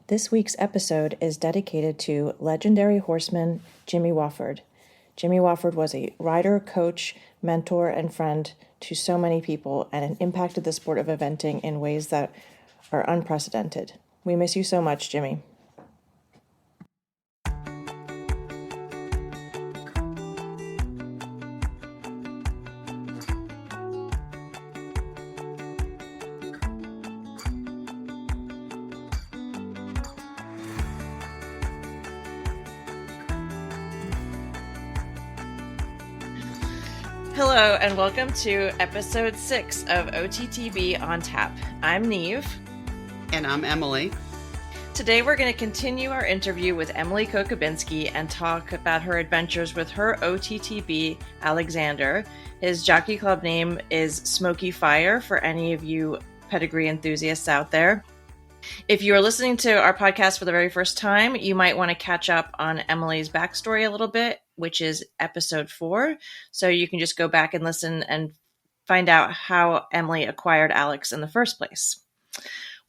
This week's episode is dedicated to legendary horseman Jimmy Wofford. Jimmy Wofford was a rider, coach, mentor, and friend to so many people and impacted the sport of eventing in ways that are unprecedented. We miss you so much, Jimmy. Hello, and welcome to episode 6 of OTTB on Tap. I'm Neve. And I'm Emily. Today we're going to continue our interview with Emily Kokobinski and talk about her adventures with her OTTB Alexander. His jockey club name is Smoky Fire for any of you pedigree enthusiasts out there. If you are listening to our podcast for the very first time, you might want to catch up on Emily's backstory a little bit, which is episode 4. So you can just go back and listen and find out how Emily acquired Alex in the first place.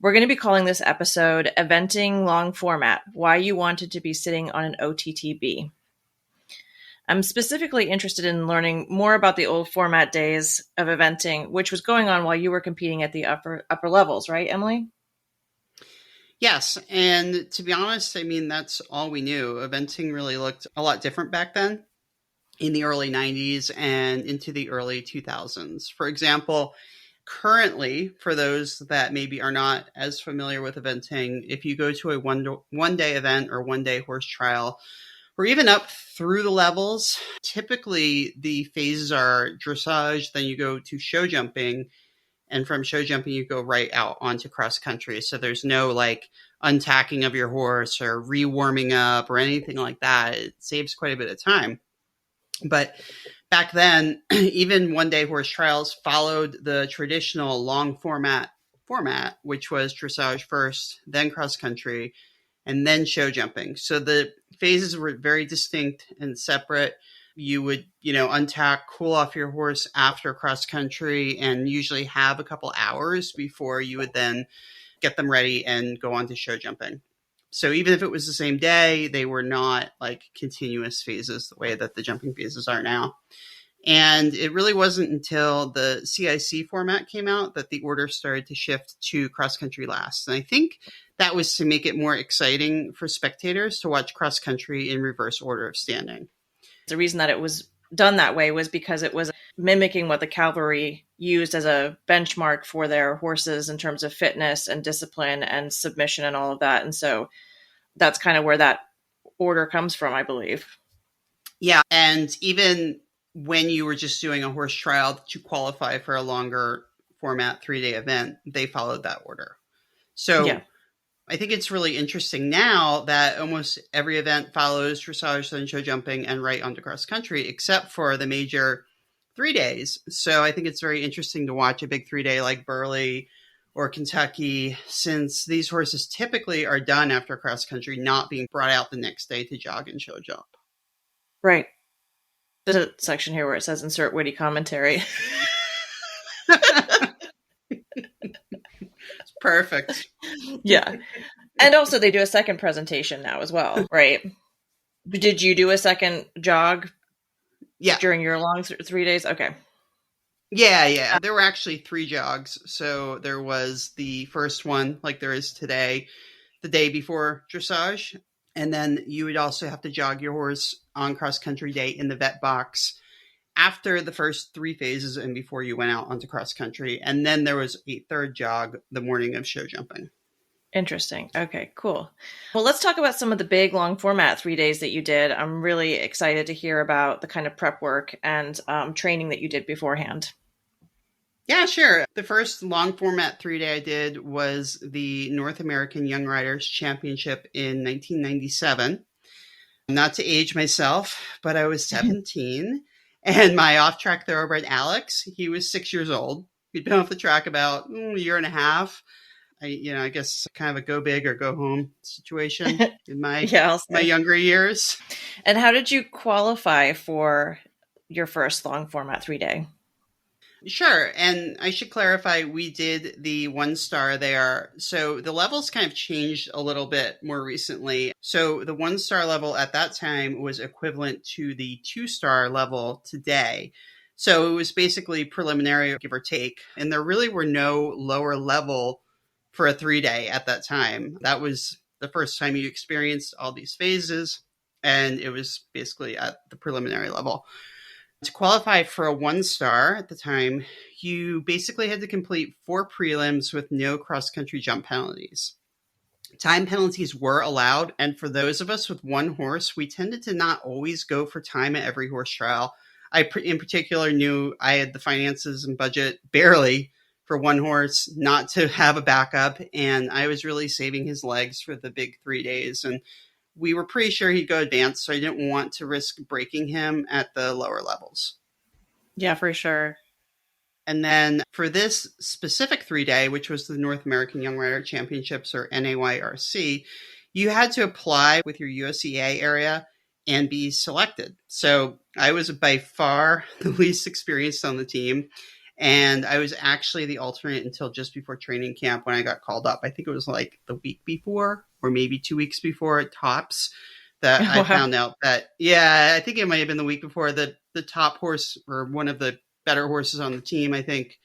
We're going to be calling this episode Eventing Long Format, Why You Wanted to Be Sitting on an OTTB. I'm specifically interested in learning more about the old format days of eventing, which was going on while you were competing at the upper levels, right, Emily? Yes, and to be honest, that's all we knew. Eventing really looked a lot different back then in the early 90s and into the early 2000s. For example, currently, for those that maybe are not as familiar with eventing, if you go to a one-day event or one-day horse trial, or even up through the levels, typically the phases are dressage, then you go to show jumping, and from show jumping, you go right out onto cross country. So there's no untacking of your horse or rewarming up or anything like that. It saves quite a bit of time. But back then, even one-day horse trials followed the traditional long format, which was dressage first, then cross country, and then show jumping. So the phases were very distinct and separate. You would, untack, cool off your horse after cross country, and usually have a couple hours before you would then get them ready and go on to show jumping. So even if it was the same day, they were not continuous phases the way that the jumping phases are now. And it really wasn't until the CIC format came out that the order started to shift to cross country last. And I think that was to make it more exciting for spectators to watch cross country in reverse order of standing. The reason that it was done that way was because it was mimicking what the cavalry used as a benchmark for their horses in terms of fitness and discipline and submission and all of that. And so that's kind of where that order comes from, I believe. Yeah. And even when you were just doing a horse trial to qualify for a longer format 3-day event, they followed that order. So yeah. I think it's really interesting now that almost every event follows dressage, then show jumping, and right onto cross country, except for the major 3 days. So I think it's very interesting to watch a big 3-day like Burley or Kentucky, since these horses typically are done after cross country, not being brought out the next day to jog and show jump. Right. There's a section here where it says insert witty commentary. Perfect. Yeah. And also they do a second presentation now as well, right? Did you do a second jog? Yeah. During your long 3 days? Okay. Yeah. There were actually 3 jogs. So there was the first one, like there is today, the day before dressage. And then you would also have to jog your horse on cross country day in the vet box after the first 3 phases and before you went out onto cross country. And then there was a third jog the morning of show jumping. Interesting. Okay, cool. Well, let's talk about some of the big long format 3 days that you did. I'm really excited to hear about the kind of prep work and training that you did beforehand. Yeah, sure. The first long format 3-day I did was the North American Young Riders Championship in 1997. Not to age myself, but I was 17. And my off-track thoroughbred, Alex, he was 6 years old. He'd been off the track about a year and a half. I guess kind of a go big or go home situation in my my younger years. And how did you qualify for your first long format 3-day? Sure. And I should clarify, we did the 1-star there. So the levels kind of changed a little bit more recently. So the 1-star level at that time was equivalent to the 2-star level today. So it was basically preliminary, give or take. And there really were no lower level for a 3-day at that time. That was the first time you experienced all these phases. And it was basically at the preliminary level. To qualify for a 1-star at the time, you basically had to complete 4 prelims with no cross-country jump penalties. Time penalties were allowed, and for those of us with one horse, we tended to not always go for time at every horse trial. I, in particular, knew I had the finances and budget barely for one horse not to have a backup, and I was really saving his legs for the big 3 days. And we were pretty sure he'd go advanced, so I didn't want to risk breaking him at the lower levels. Yeah, for sure. And then for this specific 3-day, which was the North American Young Rider Championships, or NAYRC, you had to apply with your USEA area and be selected. So I was by far the least experienced on the team. And I was actually the alternate until just before training camp when I got called up. I think it was like the week before, or maybe 2 weeks before at tops, that I found out that, I think it might have been the week before, that the top horse, or one of the better horses on the team, I think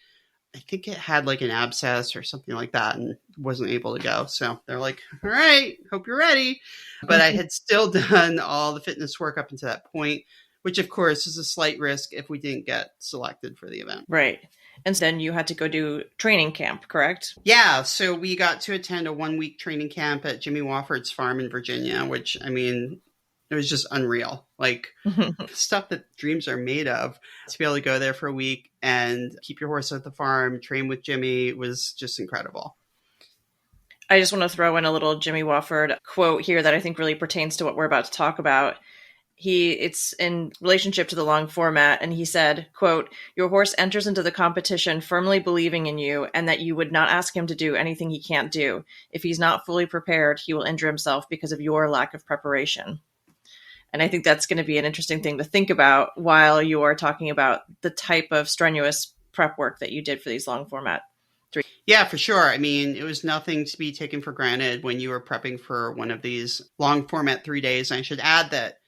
it had like an abscess or something like that and wasn't able to go. So they're like, all right, hope you're ready. But I had still done all the fitness work up until that point, which of course is a slight risk if we didn't get selected for the event. Right. And then you had to go do training camp, correct? Yeah. So we got to attend a 1-week training camp at Jimmy Wofford's farm in Virginia, which, I mean, it was just unreal. Like stuff that dreams are made of. To be able to go there for a week and keep your horse at the farm, train with Jimmy, was just incredible. I just want to throw in a little Jimmy Wofford quote here that I think really pertains to what we're about to talk about. It's in relationship to the long format, and he said, quote, "Your horse enters into the competition firmly believing in you and that you would not ask him to do anything he can't do. If he's not fully prepared, he will injure himself because of your lack of preparation." And I think that's going to be an interesting thing to think about while you are talking about the type of strenuous prep work that you did for these long format. Yeah, for sure. I mean, it was nothing to be taken for granted when you were prepping for one of these long format 3 days. And I should add that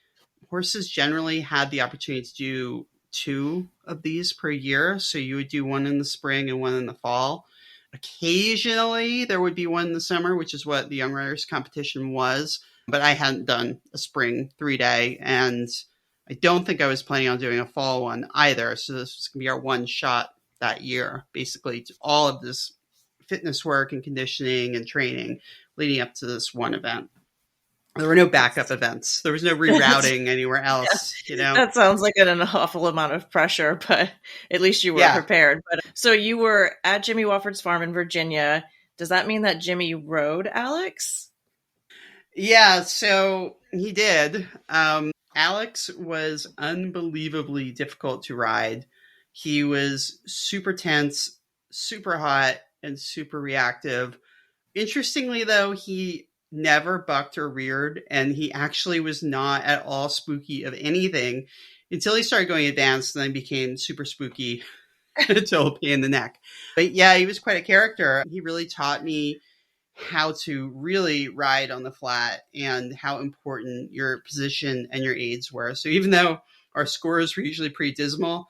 horses generally had the opportunity to do 2 of these per year. So you would do one in the spring and one in the fall. Occasionally, there would be one in the summer, which is what the Young Riders competition was. But I hadn't done a spring 3-day, and I don't think I was planning on doing a fall one either. So this was going to be our one shot that year, basically, to all of this fitness work and conditioning and training leading up to this one event. There were no backup events. There was no rerouting anywhere else, you know? That sounds like an awful amount of pressure, but at least you were prepared. But so you were at Jimmy Wofford's farm in Virginia. Does that mean that Jimmy rode Alex? Yeah, so he did. Alex was unbelievably difficult to ride. He was super tense, super hot, and super reactive. Interestingly, though, he never bucked or reared, and he actually was not at all spooky of anything until he started going advanced, and then became super spooky until a pain in the neck. But yeah, he was quite a character. He really taught me how to really ride on the flat and how important your position and your aids were. So even though our scores were usually pretty dismal,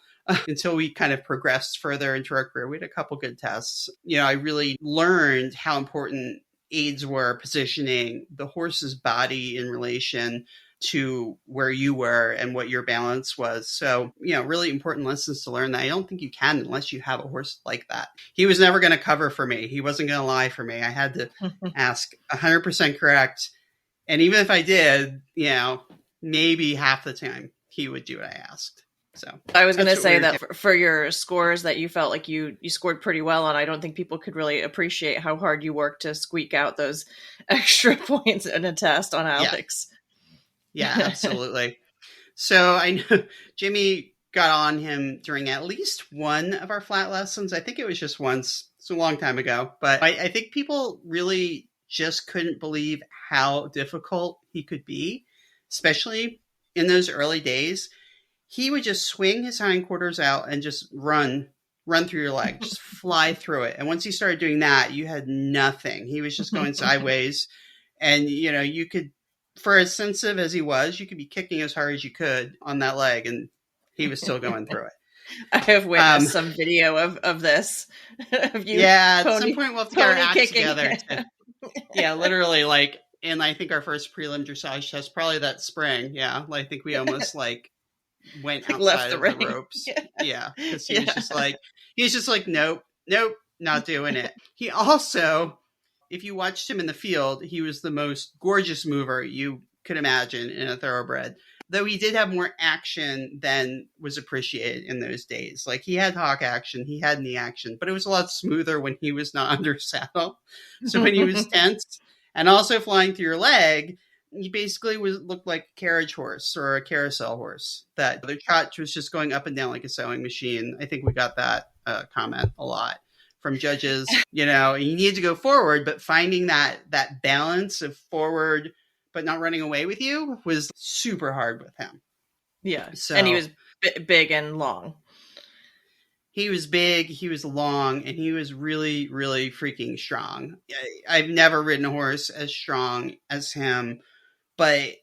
until we kind of progressed further into our career, we had a couple good tests. You know, I really learned how important aids were, positioning the horse's body in relation to where you were and what your balance was. So, you know, really important lessons to learn that I don't think you can unless you have a horse like that. He was never going to cover for me. He wasn't going to lie for me. I had to ask 100% correct. And even if I did, you know, maybe half the time he would do what I asked. So I was going to say that for your scores that you felt like you scored pretty well on, I don't think people could really appreciate how hard you worked to squeak out those extra points in a test on Alex. Yeah, absolutely. So I know Jimmy got on him during at least one of our flat lessons. I think it was just once. It's a long time ago. But I think people really just couldn't believe how difficult he could be, especially in those early days. He would just swing his hindquarters out and just run run through your leg, just fly through it. And once he started doing that, you had nothing. He was just going sideways. And, you know, you could, for as sensitive as he was, you could be kicking as hard as you could on that leg and he was still going through it. I have witnessed some video of this. Of you at some point we'll have to get our act together. Yeah, literally, like, and I think our first prelim dressage test, probably that spring. Yeah, I think we almost like went outside of the ropes. Yeah, because he was just like, nope, not doing it. He also, if you watched him in the field, he was the most gorgeous mover you could imagine in a thoroughbred. Though he did have more action than was appreciated in those days. Like, he had hock action, he had knee action, but it was a lot smoother when he was not under saddle. So when he was tense and also flying through your leg, he basically looked like a carriage horse or a carousel horse. That the trot was just going up and down like a sewing machine. I think we got that comment a lot from judges. You know, he needed to go forward, but finding that balance of forward but not running away with you was super hard with him. Yeah. So, and he was big and long. He was big, he was long, and he was really, really freaking strong. I've never ridden a horse as strong as him, but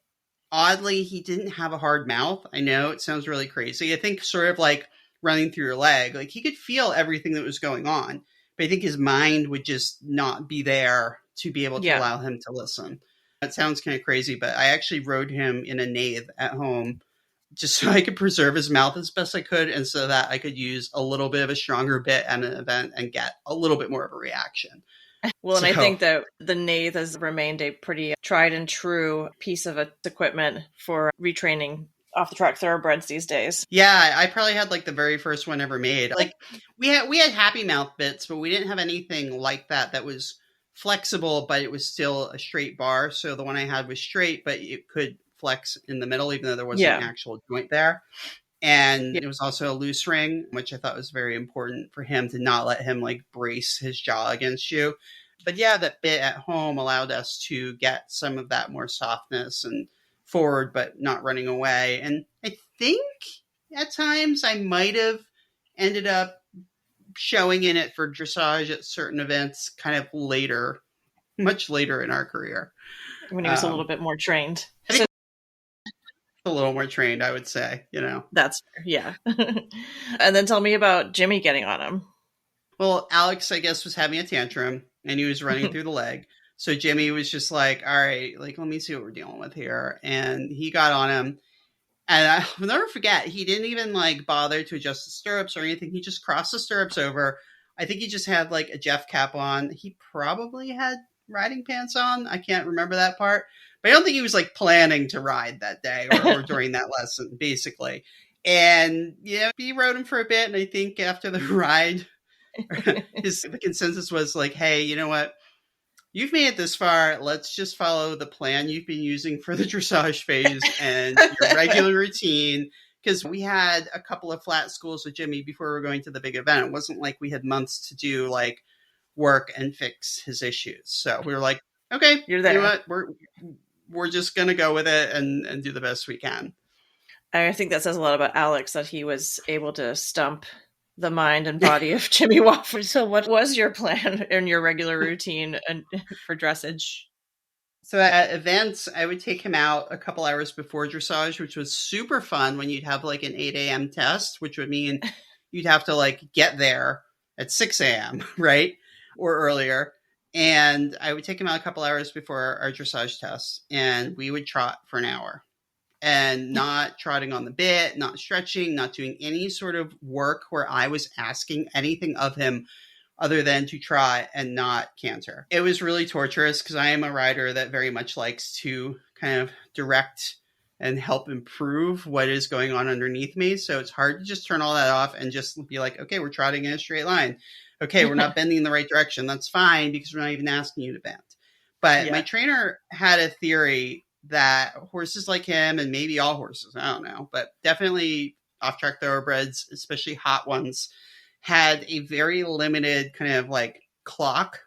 oddly, he didn't have a hard mouth. I know it sounds really crazy. I think sort of like running through your leg, like he could feel everything that was going on, but I think his mind would just not be there to be able to allow him to listen. That sounds kind of crazy, but I actually rode him in a nathe at home just so I could preserve his mouth as best I could and so that I could use a little bit of a stronger bit at an event and get a little bit more of a reaction. Well, and I think that the nathe has remained a pretty tried and true piece of equipment for retraining off the track thoroughbreds these days. Yeah, I probably had like the very first one ever made. Like we had happy mouth bits, but we didn't have anything like that was flexible, but it was still a straight bar. So the one I had was straight, but it could flex in the middle, even though there wasn't an actual joint there. And it was also a loose ring, which I thought was very important for him to not let him like brace his jaw against you. But yeah, that bit at home allowed us to get some of that more softness and forward, but not running away. And I think at times I might have ended up showing in it for dressage at certain events kind of later, much later in our career. When he was a little bit more trained. A little more trained, I would say, you know. That's fair, yeah. And then tell me about Jimmy getting on him. Well, Alex, I guess, was having a tantrum and he was running through the leg. So Jimmy was just like, all right, like, let me see what we're dealing with here. And he got on him. And I'll never forget, he didn't even like bother to adjust the stirrups or anything. He just crossed the stirrups over. I think he just had like a Jeff cap on. He probably had riding pants on. I can't remember that part. But I don't think he was like planning to ride that day or during that lesson, basically. And yeah, he rode him for a bit. And I think after the ride, the consensus was like, hey, you know what? You've made it this far. Let's just follow the plan you've been using for the dressage phase and your regular routine. Because we had a couple of flat schools with Jimmy before we were going to the big event. It wasn't like we had months to do like work and fix his issues. So we were like, okay, you're there. You know what? We're just going to go with it and do the best we can. I think that says a lot about Alex, that he was able to stump the mind and body of Jimmy Wofford. So what was your plan in your regular routine for dressage? So at events, I would take him out a couple hours before dressage, which was super fun when you'd have like an 8 a.m. test, which would mean you'd have to like get there at 6 a.m., right? Or earlier. And I would take him out a couple hours before our dressage test, and we would trot for an hour. And not trotting on the bit, not stretching, not doing any sort of work where I was asking anything of him other than to trot and not canter. It was really torturous because I am a rider that very much likes to kind of direct and help improve what is going on underneath me. So it's hard to just turn all that off and just be like, okay, we're trotting in a straight line. Okay, we're not bending in the right direction. That's fine because we're not even asking you to bend. But my trainer had a theory that horses like him, and maybe all horses, I don't know, but definitely off-track thoroughbreds, especially hot ones, had a very limited kind of like clock,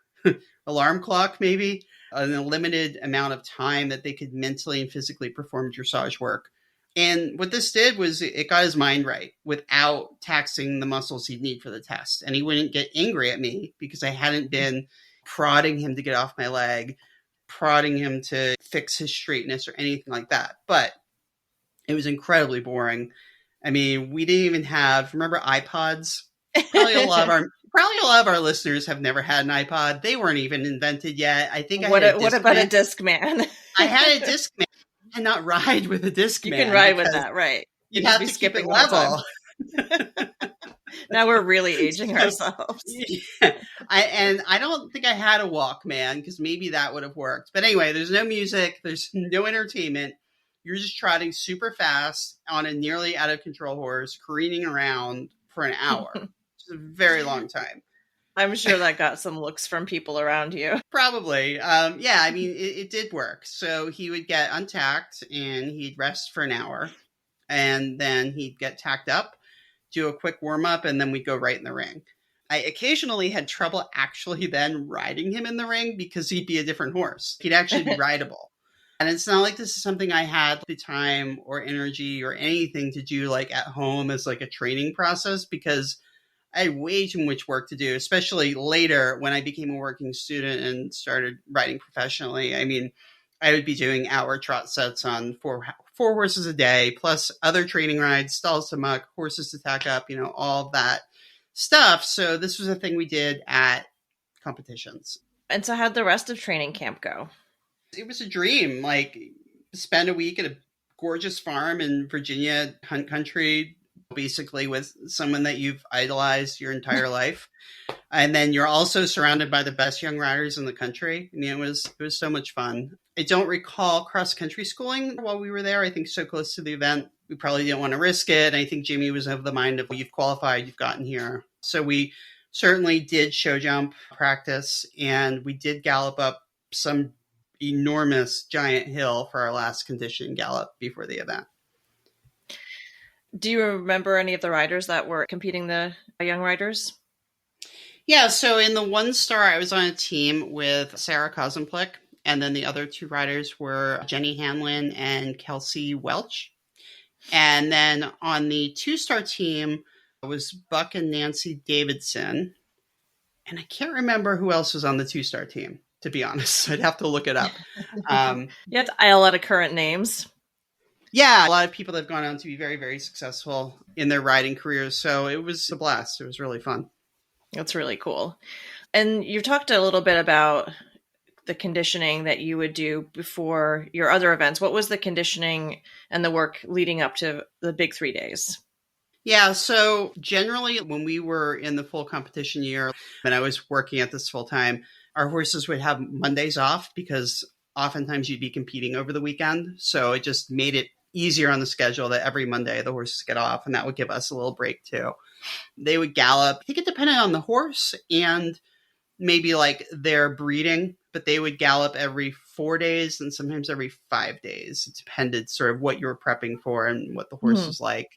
alarm clock maybe, a limited amount of time that they could mentally and physically perform dressage work And what this did was it got his mind right without taxing the muscles he'd need for the test. And he wouldn't get angry at me because I hadn't been prodding him to get off my leg, prodding him to fix his straightness or anything like that. But it was incredibly boring. I mean, we didn't even have, remember iPods? Probably a lot of our listeners have never had an iPod. They weren't even invented yet. I think what about a Discman? I had a Discman. I cannot ride with a Discman. You can ride with that, right? You have to keep it level. Now we're really aging ourselves. Yeah. I don't think I had a Walkman because maybe that would have worked. But anyway, there's no music. There's no entertainment. You're just trotting super fast on a nearly out of control horse, careening around for an hour. It's a very long time. I'm sure that got some looks from people around you. Probably. Yeah, I mean, it did work. So he would get untacked and he'd rest for an hour. And then he'd get tacked up, do a quick warm up, and then we'd go right in the ring. I occasionally had trouble actually then riding him in the ring because he'd be a different horse. He'd actually be rideable. And it's not like this is something I had the time or energy or anything to do like at home as like a training process because I had way too much work to do, especially later when I became a working student and started riding professionally. I mean, I would be doing hour trot sets on four horses a day, plus other training rides, stalls to muck, horses to tack up, all that stuff. So this was a thing we did at competitions. And so how'd the rest of training camp go? It was a dream, like spend a week at a gorgeous farm in Virginia, hunt country, basically with someone that you've idolized your entire life. And then you're also surrounded by the best young riders in the country. I mean, it was so much fun. I don't recall cross-country schooling while we were there. I think so close to the event, we probably didn't want to risk it. And I think Jimmy was of the mind of, you've qualified, you've gotten here. So we certainly did show jump practice, and we did gallop up some enormous giant hill for our last conditioning gallop before the event. Do you remember any of the riders that were competing, the young riders? Yeah, so in the 1-star, I was on a team with Sarah Kosemplik, and then the other 2 riders were Jenny Hanlon and Kelsey Welch. And then on the 2-star team was Buck and Nancy Davidson. And I can't remember who else was on the 2-star team, to be honest. I'd have to look it up. You have to aisle out of current names. Yeah, a lot of people that have gone on to be very, very successful in their riding careers. So it was a blast. It was really fun. That's really cool. And you talked a little bit about the conditioning that you would do before your other events. What was the conditioning and the work leading up to the big 3 days? Yeah, so generally when we were in the full competition year and I was working at this full time, our horses would have Mondays off because oftentimes you'd be competing over the weekend. So it just made it easier on the schedule that every Monday the horses get off, and that would give us a little break too. They would gallop. I think it depended on the horse and maybe like their breeding, but they would gallop every 4 days and sometimes every 5 days. It depended sort of what you were prepping for and what the horse was like.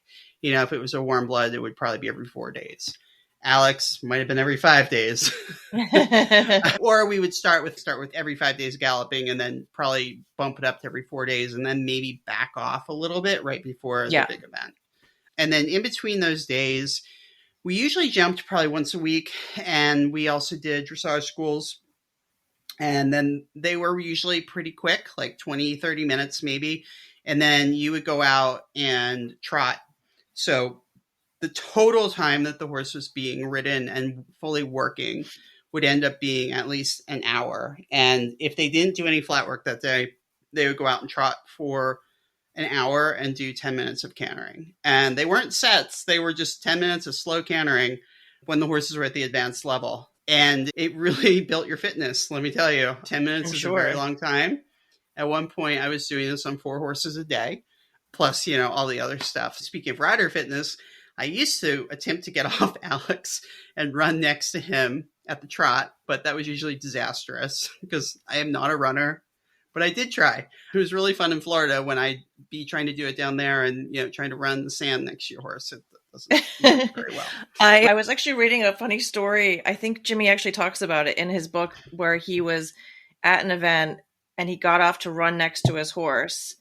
If it was a warm blood, it would probably be every 4 days. Alex might have been every 5 days. Or we would start with every 5 days galloping and then probably bump it up to every 4 days and then maybe back off a little bit right before the big event. And then in between those days, we usually jumped probably once a week, and we also did dressage schools. And then they were usually pretty quick, like 20, 30 minutes maybe. And then you would go out and trot. So the total time that the horse was being ridden and fully working would end up being at least an hour. And if they didn't do any flat work that day, they would go out and trot for an hour and do 10 minutes of cantering. And they weren't sets. They were just 10 minutes of slow cantering when the horses were at the advanced level. And it really built your fitness, let me tell you. 10 minutes is a very long time. At one point, I was doing this on 4 horses a day, plus, all the other stuff. Speaking of rider fitness, I used to attempt to get off Alex and run next to him at the trot, but that was usually disastrous because I am not a runner. But I did try. It was really fun in Florida when I'd be trying to do it down there and, trying to run the sand next to your horse. It doesn't work very well. I was actually reading a funny story. I think Jimmy actually talks about it in his book where he was at an event and he got off to run next to his horse.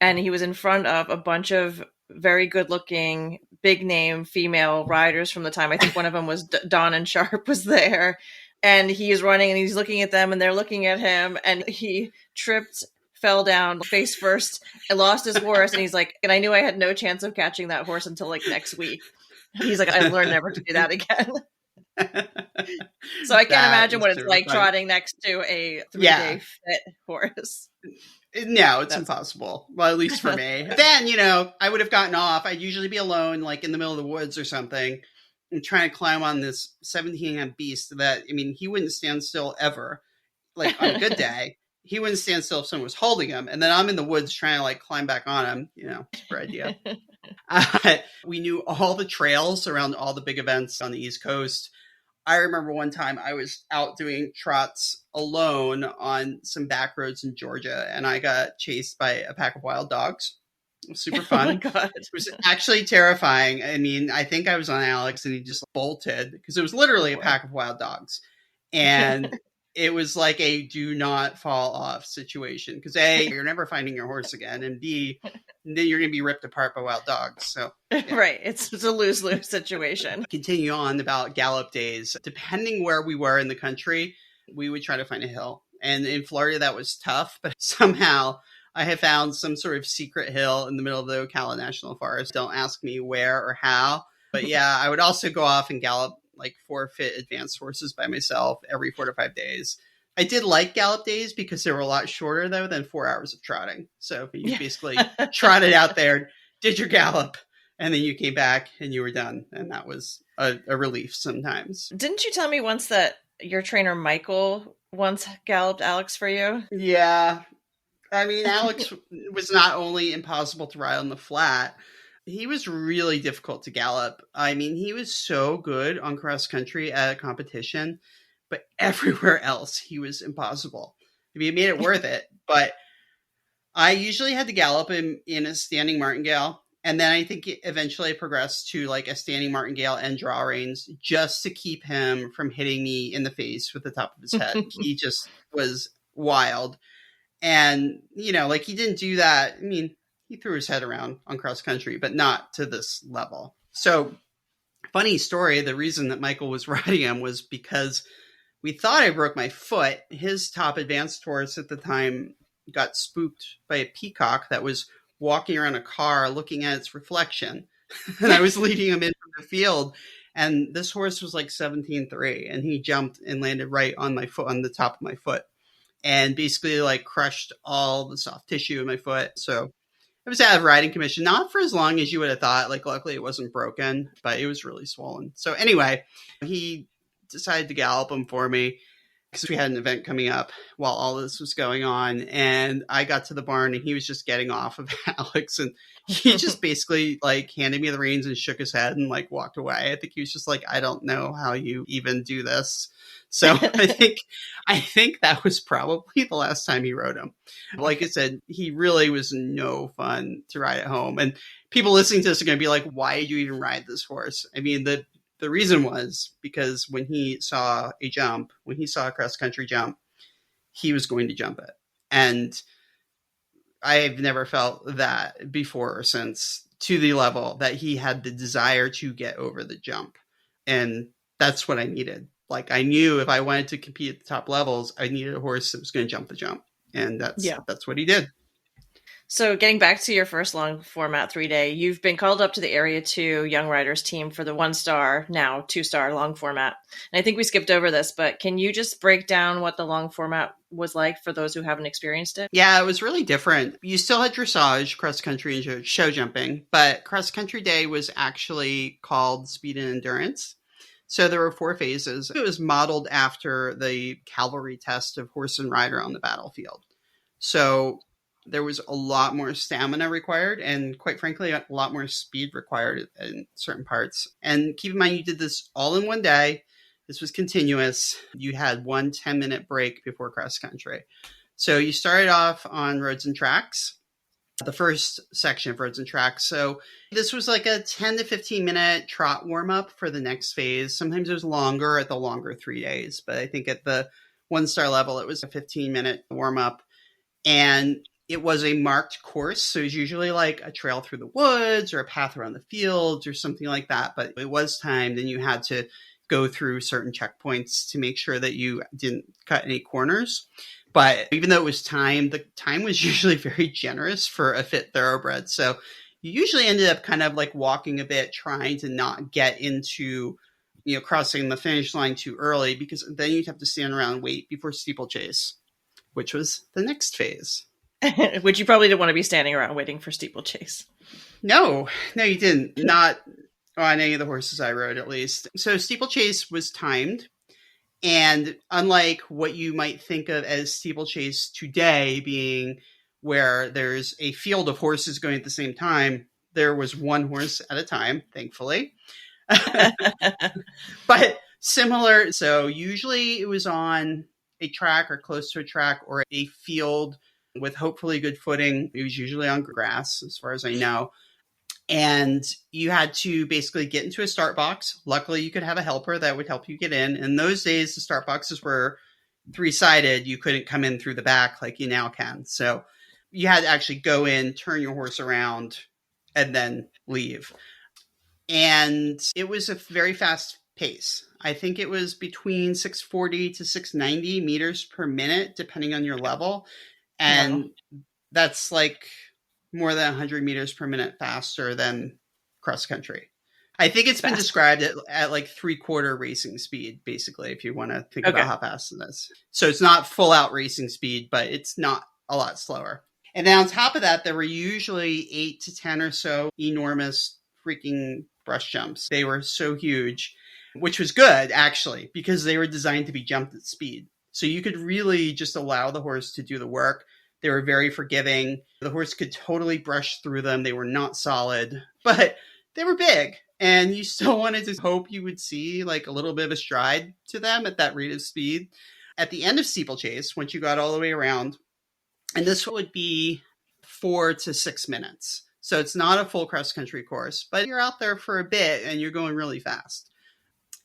and he was in front of a bunch of very good-looking, big-name female riders from the time. I think one of them was Dawn and Sharp was there, and he's running and he's looking at them and they're looking at him, and he tripped, fell down face first, and lost his horse. And he's like, and I knew I had no chance of catching that horse until like next week. He's like, I learned never to do that again. So I can't imagine what it's like trotting next to a 3-day fit horse. No, it's impossible. Well, at least for me. Then, I would have gotten off. I'd usually be alone, like in the middle of the woods or something, and trying to climb on this 17-amp beast that, he wouldn't stand still ever. Like on a good day, he wouldn't stand still if someone was holding him. And then I'm in the woods trying to like climb back on him, super idea. We knew all the trails around all the big events on the East Coast. I remember one time I was out doing trots alone on some back roads in Georgia, and I got chased by a pack of wild dogs. It was super fun. Oh my God. It was actually terrifying. I think I was on Alex and he just bolted because it was literally a pack of wild dogs. And it was like a do not fall off situation because A, you're never finding your horse again, and B, then you're going to be ripped apart by wild dogs. So yeah. Right. It's a lose-lose situation. Continue on about gallop days. Depending where we were in the country, we would try to find a hill. And in Florida, that was tough, but somehow I have found some sort of secret hill in the middle of the Ocala National Forest. Don't ask me where or how, but yeah, I would also go off and gallop like forfeit advanced horses by myself every 4 to 5 days. I did like gallop days because they were a lot shorter though than 4 hours of trotting. So you basically trotted out there, did your gallop, and then you came back and you were done. And that was a relief sometimes. Didn't you tell me once that your trainer Michael once galloped Alex for you? Yeah. Alex was not only impossible to ride on the flat, he was really difficult to gallop. He was so good on cross country at a competition, but everywhere else he was impossible. He made it worth it, but I usually had to gallop him in a standing martingale. And then I think eventually I progressed to like a standing martingale and draw reins just to keep him from hitting me in the face with the top of his head. He just was wild. And, he didn't do that. He threw his head around on cross country, but not to this level. So funny story. The reason that Michael was riding him was because we thought I broke my foot. His top advanced horse at the time got spooked by a peacock that was walking around a car looking at its reflection. And I was leading him into the field. And this horse was like 17.3, and he jumped and landed right on my foot, on the top of my foot, and basically like crushed all the soft tissue in my foot. So I was out of riding commission, not for as long as you would have thought. Like, luckily it wasn't broken, but it was really swollen. So anyway, he decided to gallop him for me because we had an event coming up while all this was going on. And I got to the barn and he was just getting off of Alex. And he just basically like handed me the reins and shook his head and like walked away. I think he was just like, I don't know how you even do this. So I think that was probably the last time he rode him. Like I said, he really was no fun to ride at home. And people listening to this are going to be like, why did you even ride this horse? The reason was because when he saw a cross country jump, he was going to jump it. And I've never felt that before or since, to the level that he had the desire to get over the jump. And that's what I needed. Like, I knew if I wanted to compete at the top levels, I needed a horse that was going to jump the jump. And that's what he did. So getting back to your first long format 3-day, you've been called up to the Area 2 Young Riders team for the 1-star, now 2-star long format. And I think we skipped over this, but can you just break down what the long format was like for those who haven't experienced it? Yeah, it was really different. You still had dressage, cross country, and show jumping, but cross country day was actually called speed and endurance. So there were 4 phases. It was modeled after the cavalry test of horse and rider on the battlefield. So there was a lot more stamina required and, quite frankly, a lot more speed required in certain parts. And keep in mind, you did this all in one day. This was continuous. You had 1 10-minute break before cross country. So you started off on roads and tracks, the first section of roads and tracks. So this was like a 10 to 15 minute trot warm up for the next phase. Sometimes it was longer at the longer 3 days, but I think at the 1-star level, it was a 15-minute warm up. And it was a marked course. So it was usually like a trail through the woods or a path around the fields or something like that. But it was timed, and you had to go through certain checkpoints to make sure that you didn't cut any corners. But even though it was timed, the time was usually very generous for a fit thoroughbred. So you usually ended up kind of like walking a bit, trying to not get into, crossing the finish line too early, because then you'd have to stand around and wait before steeplechase, which was the next phase. Which you probably didn't want to be standing around waiting for steeplechase. No, you didn't. Not on any of the horses I rode, at least. So steeplechase was timed. And unlike what you might think of as steeplechase today being where there's a field of horses going at the same time, there was one horse at a time, thankfully. But similar. So usually it was on a track or close to a track or a field with hopefully good footing. It was usually on grass, as far as I know. And you had to basically get into a start box. Luckily, you could have a helper that would help you get in. In those days, the start boxes were 3-sided. You couldn't come in through the back like you now can. So you had to actually go in, turn your horse around, and then leave. And it was a very fast pace. I think it was between 640 to 690 meters per minute, depending on your level. And that's like more than 100 meters per minute faster than cross country. I think it's been described at like 3/4 racing speed, basically, if you want to think about how fast it is. So it's not full out racing speed, but it's not a lot slower. And then on top of that, there were usually 8 to 10 or so enormous freaking brush jumps. They were so huge, which was good, actually, because they were designed to be jumped at speed. So you could really just allow the horse to do the work. They were very forgiving. The horse could totally brush through them. They were not solid, but they were big. And you still wanted to hope you would see like a little bit of a stride to them at that rate of speed. At the end of steeplechase, once you got all the way around, and this would be 4 to 6 minutes. So it's not a full cross country course, but you're out there for a bit and you're going really fast.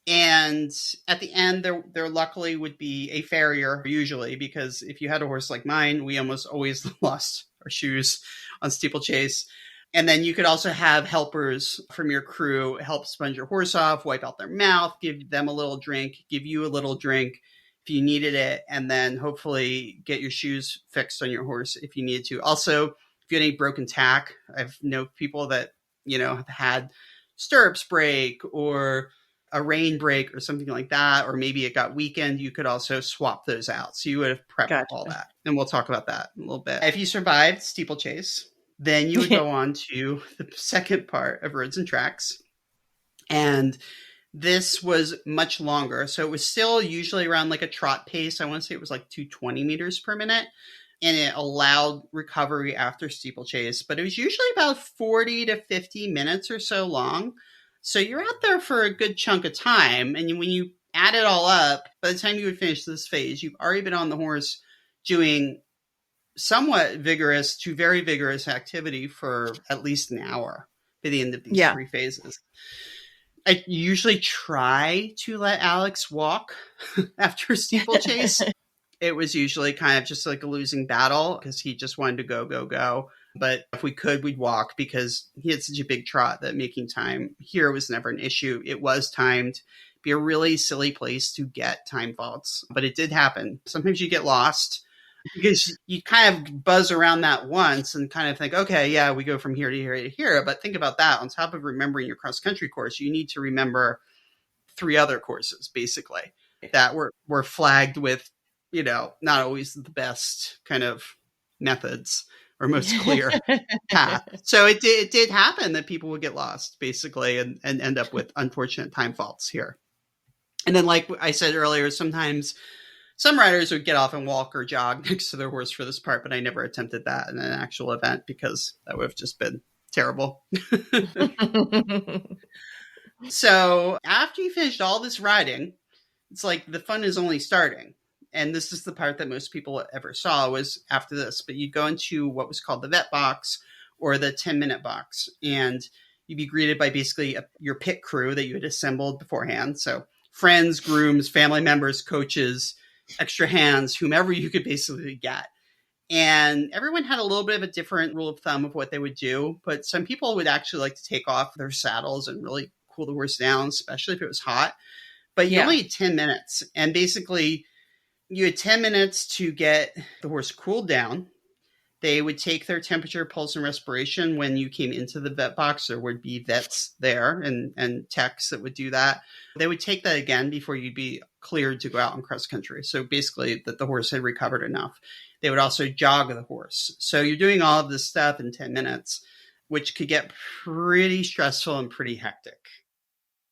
And at the end, there luckily would be a farrier, usually, because if you had a horse like mine, we almost always lost our shoes on steeplechase. And then you could also have helpers from your crew help sponge your horse off, wipe out their mouth, give them a little drink, give you a little drink if you needed it, and then hopefully get your shoes fixed on your horse if you needed to. Also, if you had any broken tack, I've known people that, have had stirrups break or a rein break or something like that, or maybe it got weakened, you could also swap those out. So you would have prepped all that. And we'll talk about that in a little bit. If you survived steeplechase, then you would go on to the second part of roads and tracks. And this was much longer. So it was still usually around like a trot pace. I want to say it was like 220 meters per minute. And it allowed recovery after steeplechase. But it was usually about 40 to 50 minutes or so long. So you're out there for a good chunk of time. And when you add it all up, by the time you would finish this phase, you've already been on the horse doing somewhat vigorous to very vigorous activity for at least an hour by the end of these 3 phases. I usually try to let Alex walk after steeplechase. It was usually kind of just like a losing battle because he just wanted to go. But if we could, we'd walk because he had such a big trot that making time here was never an issue. It was timed. It'd be a really silly place to get time faults, but it did happen. Sometimes you get lost because you kind of buzz around that once and kind of think, okay, yeah, we go from here to here to here. But think about that. On top of remembering your cross country course, you need to remember 3 other courses, basically, that were flagged with, not always the best kind of methods or most clear path. So it did happen that people would get lost, basically, and end up with unfortunate time faults here. And then, like I said earlier, sometimes some riders would get off and walk or jog next to their horse for this part, but I never attempted that in an actual event because that would have just been terrible. So after you finished all this riding, it's like the fun is only starting. And this is the part that most people ever saw was after this. But you'd go into what was called the vet box or the 10-minute box. And you'd be greeted by basically your pit crew that you had assembled beforehand. So friends, grooms, family members, coaches, extra hands, whomever you could basically get. And everyone had a little bit of a different rule of thumb of what they would do. But some people would actually like to take off their saddles and really cool the horse down, especially if it was hot. But you only had 10 minutes. And basically, you had 10 minutes to get the horse cooled down. They would take their temperature, pulse, and respiration when you came into the vet box. There would be vets there and techs that would do that. They would take that again before you'd be cleared to go out on cross country. So basically that the horse had recovered enough. They would also jog the horse. So you're doing all of this stuff in 10 minutes, which could get pretty stressful and pretty hectic.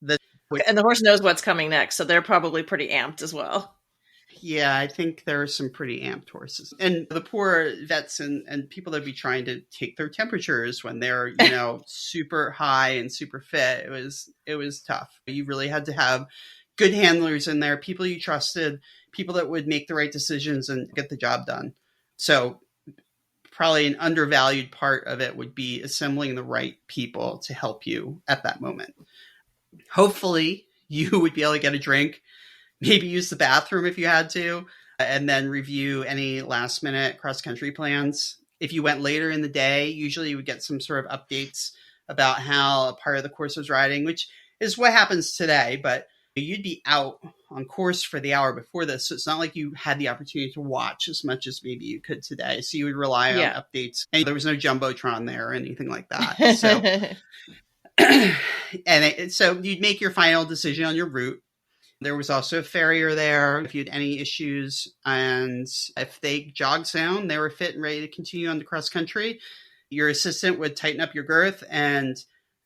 And the horse knows what's coming next, so they're probably pretty amped as well. Yeah, I think there are some pretty amped horses. And the poor vets and people that would be trying to take their temperatures when they're, super high and super fit, it was tough. You really had to have good handlers in there, people you trusted, people that would make the right decisions and get the job done. So probably an undervalued part of it would be assembling the right people to help you at that moment. Hopefully you would be able to get a drink, maybe use the bathroom if you had to, and then review any last minute cross country plans. If you went later in the day, usually you would get some sort of updates about how a part of the course was riding, which is what happens today, but you'd be out on course for the hour before this. So it's not like you had the opportunity to watch as much as maybe you could today. So you would rely on updates, and there was no Jumbotron there or anything like that. So, so you'd make your final decision on your route. There was also a farrier there if you had any issues. And if they jogged sound, they were fit and ready to continue on the cross country. Your assistant would tighten up your girth and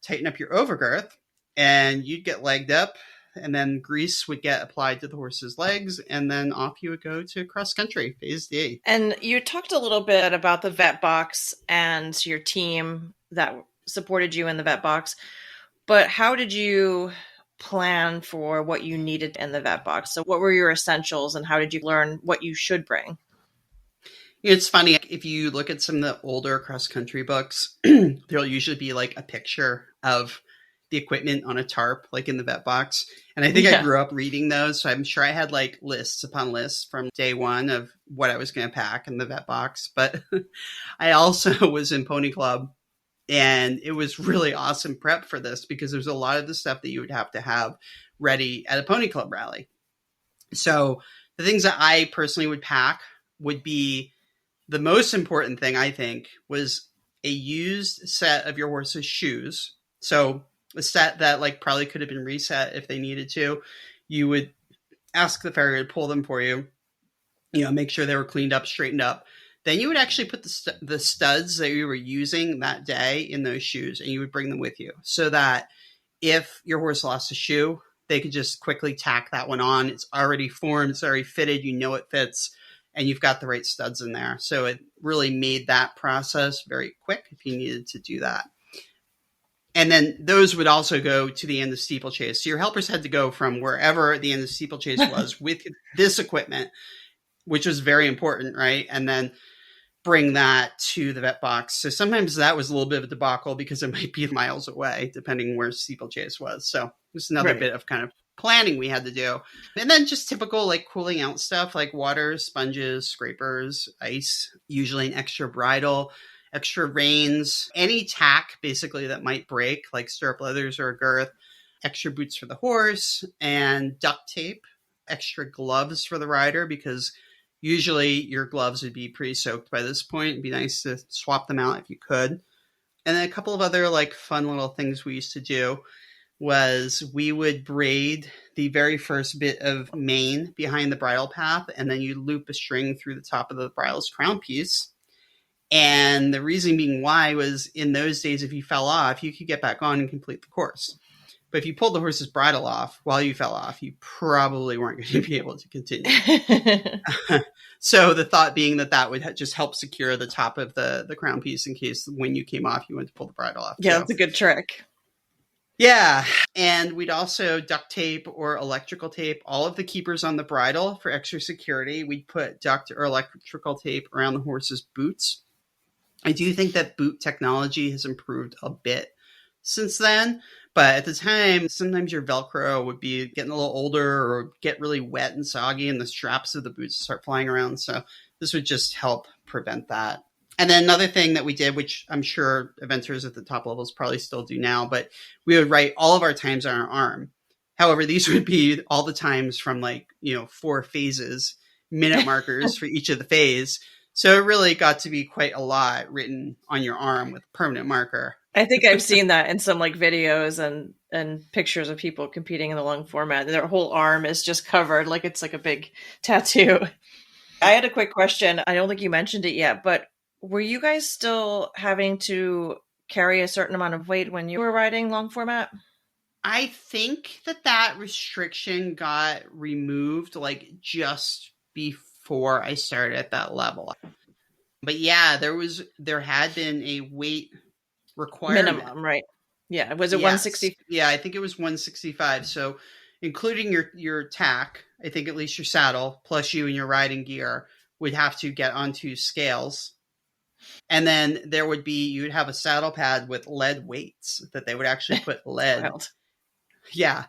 tighten up your overgirth, and you'd get legged up, and then grease would get applied to the horse's legs, and then off you would go to cross country, phase D. And you talked a little bit about the vet box and your team that supported you in the vet box, but how did you plan for what you needed in the vet box? So what were your essentials, and how did you learn what you should bring? It's funny, if you look at some of the older cross-country books, there'll usually be like a picture of the equipment on a tarp, like in the vet box. And I think I grew up reading those, so I'm sure I had like lists upon lists from day one of what I was going to pack in the vet box. But I also was in Pony Club, and it was really awesome prep for this because there's a lot of the stuff that you would have to have ready at a Pony Club rally. So the things that I personally would pack would be, the most important thing, I think, was a used set of your horse's shoes. So a set that like probably could have been reset if they needed to. You would ask the farrier to pull them for you, make sure they were cleaned up, straightened up. Then you would actually put the studs that you were using that day in those shoes, and you would bring them with you so that if your horse lost a shoe, they could just quickly tack that one on. It's already formed, it's already fitted, it fits, and you've got the right studs in there. So it really made that process very quick if you needed to do that. And then those would also go to the end of steeplechase. So your helpers had to go from wherever the end of steeplechase was with this equipment, which was very important, right? And then bring that to the vet box. So sometimes that was a little bit of a debacle because it might be miles away, depending where steeplechase was. So just another bit of kind of planning we had to do. And then just typical like cooling out stuff like water, sponges, scrapers, ice, usually an extra bridle, extra reins, any tack basically that might break, like stirrup leathers or a girth, extra boots for the horse, and duct tape, extra gloves for the rider because usually your gloves would be pretty soaked by this point. It'd be nice to swap them out if you could. And then a couple of other like fun little things we used to do was we would braid the very first bit of mane behind the bridle path, and then you loop a string through the top of the bridle's crown piece. And the reason being why was in those days, if you fell off, you could get back on and complete the course. But if you pulled the horse's bridle off while you fell off, you probably weren't going to be able to continue. So the thought being that would just help secure the top of the crown piece in case when you came off, you went to pull the bridle off. Yeah, that's a good trick. Yeah. And we'd also duct tape or electrical tape all of the keepers on the bridle for extra security. We'd put duct or electrical tape around the horse's boots. I do think that boot technology has improved a bit since then. But at the time, sometimes your Velcro would be getting a little older or get really wet and soggy and the straps of the boots start flying around. So this would just help prevent that. And then another thing that we did, which I'm sure eventers at the top levels probably still do now, but we would write all of our times on our arm. However, these would be all the times from 4 phases, minute markers for each of the phase. So it really got to be quite a lot written on your arm with a permanent marker. I think I've seen that in some videos and pictures of people competing in the long format. Their whole arm is just covered like it's like a big tattoo. I had a quick question. I don't think you mentioned it yet, but were you guys still having to carry a certain amount of weight when you were riding long format? I think that restriction got removed just before I started at that level. But yeah, there had been a weight requirement. Minimum, right? Yeah. Was it 160? Yeah, I think it was 165. So including your tack, I think at least your saddle, plus you and your riding gear would have to get onto scales. And then you'd have a saddle pad with lead weights that they would actually put lead. Wild. Yeah.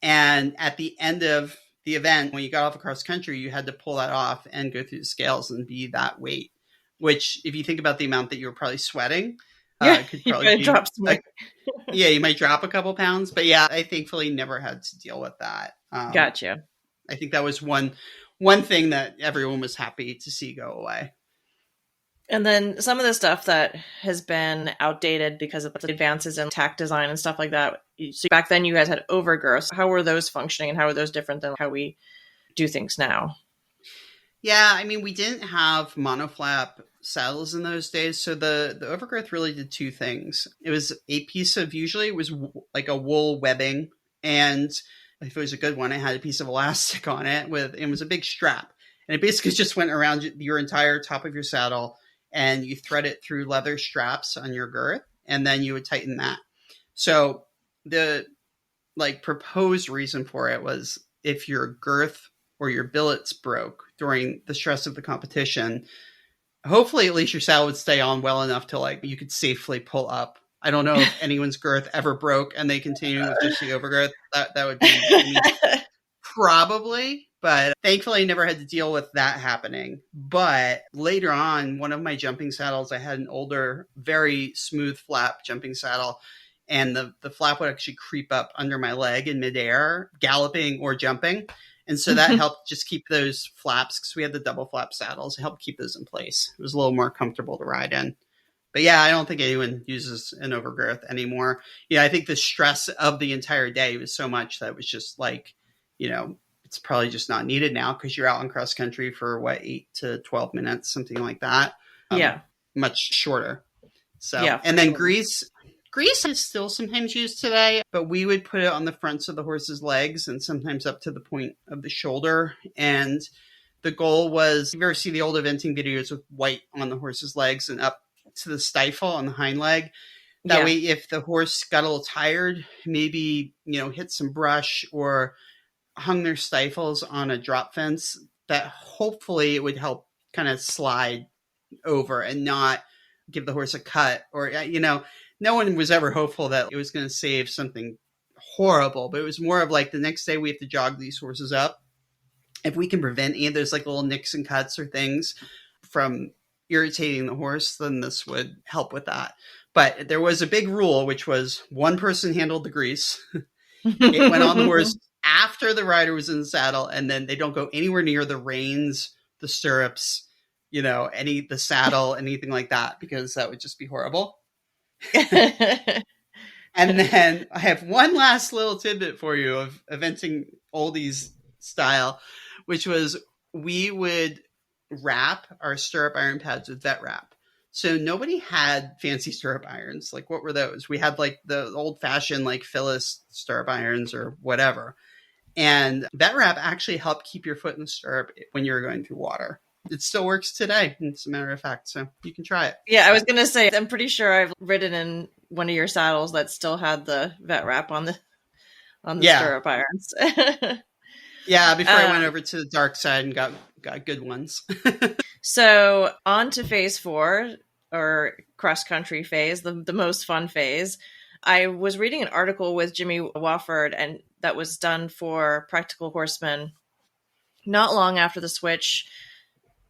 And at the end of the event, when you got off across country, you had to pull that off and go through the scales and be that weight, which if you think about the amount that you were probably sweating, it could probably drop some you might drop a couple pounds, but yeah, I thankfully never had to deal with that. Gotcha. I think that was one thing that everyone was happy to see go away. And then some of the stuff that has been outdated because of the advances in tack design and stuff like that. So back then you guys had overgirths. How were those functioning and how are those different than how we do things now? Yeah, I mean, we didn't have monoflap saddles in those days. So the overgirth really did 2 things. It was a piece of, usually it was like a wool webbing. And if it was a good one, it had a piece of elastic on it it was a big strap. And it basically just went around your entire top of your saddle. And you thread it through leather straps on your girth, and then you would tighten that. So the proposed reason for it was if your girth or your billets broke during the stress of the competition, hopefully at least your saddle would stay on well enough to you could safely pull up. I don't know if anyone's girth ever broke and they continue with just the overgirth. That would be probably. But thankfully, I never had to deal with that happening. But later on, one of my jumping saddles, I had an older, very smooth flap jumping saddle. And the flap would actually creep up under my leg in midair, galloping or jumping. And so that helped just keep those flaps, because we had the double flap saddles, it helped keep those in place. It was a little more comfortable to ride in. But yeah, I don't think anyone uses an overgirth anymore. Yeah, I think the stress of the entire day was so much that it was just it's probably just not needed now because you're out in cross country for 8 to 12 minutes, something like that. Yeah. Much shorter. So, yeah, and then grease is still sometimes used today, but we would put it on the fronts of the horse's legs and sometimes up to the point of the shoulder. And the goal was, you ever see the old eventing videos with white on the horse's legs and up to the stifle on the hind leg? That way, if the horse got a little tired, maybe, hit some brush or hung their stifles on a drop fence, that hopefully it would help kind of slide over and not give the horse a cut. Or, no one was ever hopeful that it was going to save something horrible, but it was more of the next day we have to jog these horses up. If we can prevent any of those little nicks and cuts or things from irritating the horse, then this would help with that. But there was a big rule, which was one person handled the grease. It went on the horse after the rider was in the saddle, and then they don't go anywhere near the reins, the stirrups, the saddle, anything like that, because that would just be horrible. And then I have one last little tidbit for you of eventing oldies style, which was we would wrap our stirrup iron pads with vet wrap. So nobody had fancy stirrup irons. What were those? We had the old fashioned Phyllis stirrup irons or whatever. And vet wrap actually helped keep your foot in the stirrup when you're going through water. It still works today, as a matter of fact. So you can try it. Yeah, I was going to say, I'm pretty sure I've ridden in one of your saddles that still had the vet wrap on the stirrup irons. Yeah, before I went over to the dark side and got good ones. So on to phase 4, or cross country phase, the most fun phase. I was reading an article with Jimmy Wofford, and that was done for Practical Horseman not long after the switch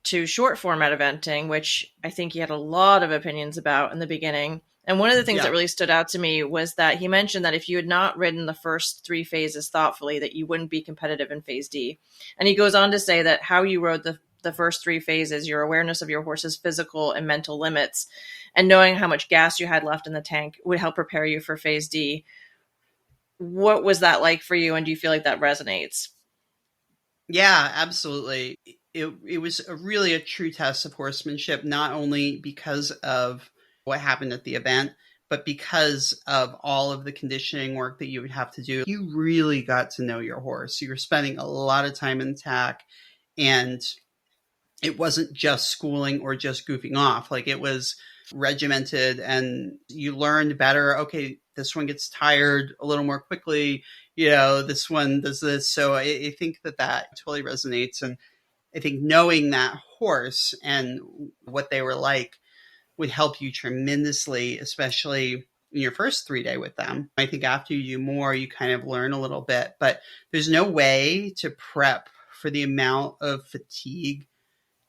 to short format eventing, which I think he had a lot of opinions about in the beginning. And one of the things that really stood out to me was that he mentioned that if you had not ridden the first 3 phases thoughtfully, that you wouldn't be competitive in phase D. And he goes on to say that how you rode the first 3 phases, your awareness of your horse's physical and mental limits, and knowing how much gas you had left in the tank would help prepare you for phase D. What was that like for you? And do you feel like that resonates? Yeah, absolutely. It was really a true test of horsemanship, not only because of what happened at the event, but because of all of the conditioning work that you would have to do. You really got to know your horse. You were spending a lot of time in tack, and it wasn't just schooling or just goofing off. Like, it was regimented, and you learned better. Okay, this one gets tired a little more quickly. This one does this. So I think that totally resonates. And I think knowing that horse and what they were like would help you tremendously, especially in your first 3-day with them. I think after you do more, you kind of learn a little bit, but there's no way to prep for the amount of fatigue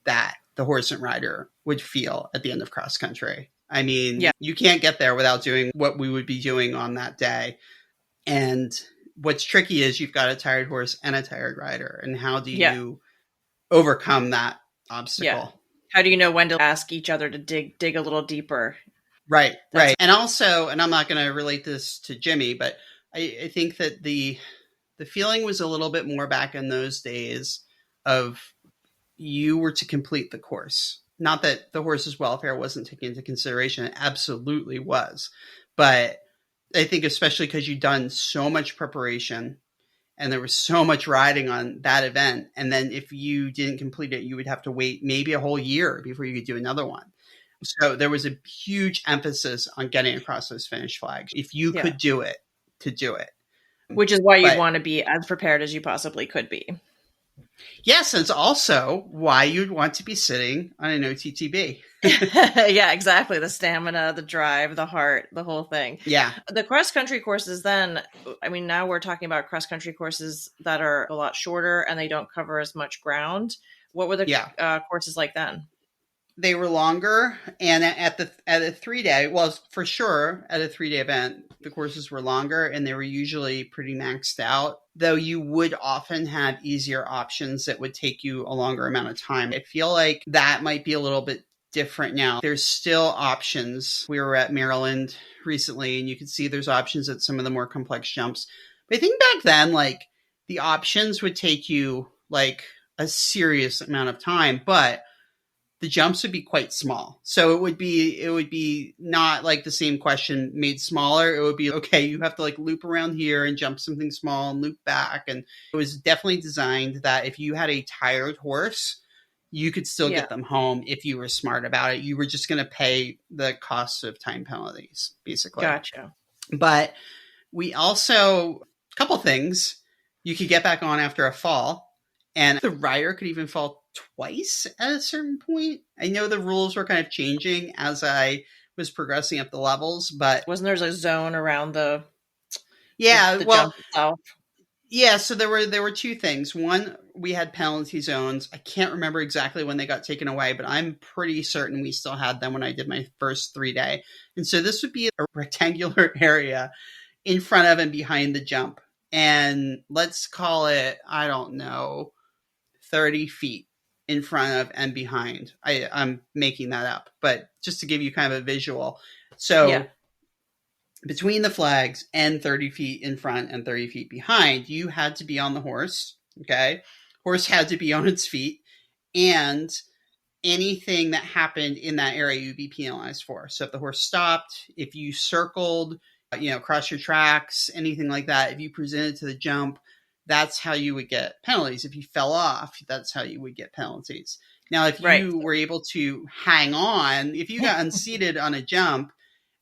that the horse and rider would feel at the end of cross country. I mean, You can't get there without doing what we would be doing on that day. And what's tricky is you've got a tired horse and a tired rider. And how do you overcome that obstacle? Yeah. How do you know when to ask each other to dig a little deeper? Right. And also, and I'm not going to relate this to Jimmy, but I think that the feeling was a little bit more back in those days of you were to complete the course. Not that the horse's welfare wasn't taken into consideration. It absolutely was. But I think especially because you'd done so much preparation and there was so much riding on that event. And then if you didn't complete it, you would have to wait maybe a whole year before you could do another one. So there was a huge emphasis on getting across those finish flags. If you could do it, to do it. Which is why you'd want to be as prepared as you possibly could be. Yes, and it's also why you'd want to be sitting on an OTTB. Yeah, exactly. The stamina, the drive, the heart, the whole thing. Yeah. The cross-country courses then, I mean, now we're talking about cross-country courses that are a lot shorter and they don't cover as much ground. What were the courses like then? They were longer, and at a 3-day, well, for sure, at a 3-day event, the courses were longer, and they were usually pretty maxed out, though you would often have easier options that would take you a longer amount of time. I feel like that might be a little bit different now. There's still options. We were at Maryland recently, and you could see there's options at some of the more complex jumps. But I think back then, like, the options would take you, like, a serious amount of time, but the jumps would be quite small. So it would be not like the same question made smaller. It would be, okay, you have to like loop around here and jump something small and loop back. And it was definitely designed that if you had a tired horse, you could still get them home if you were smart about it. You were just going to pay the cost of time penalties, basically. Gotcha. But we also, a couple things, you could get back on after a fall, and the rider could even fall twice at a certain point. I know the rules were kind of changing as was progressing up the levels, but wasn't there a zone around the jump itself? Yeah, so there were two things. One, we had penalty zones. I can't remember exactly when they got taken away, but I'm pretty certain we still had them when I did my first 3-day. And so this would be a rectangular area in front of and behind the jump. And let's call it, I don't know, 30 feet in front of and behind. I'm making that up, but just to give you kind of a visual. So between the flags and 30 feet in front and 30 feet behind, you had to be on the horse. Okay. Horse had to be on its feet, and anything that happened in that area, you'd be penalized for. So if the horse stopped, if you circled, cross your tracks, anything like that, if you presented to the jump, that's how you would get penalties. If you fell off, that's how you would get penalties. Now, if you were able to hang on, if you got unseated on a jump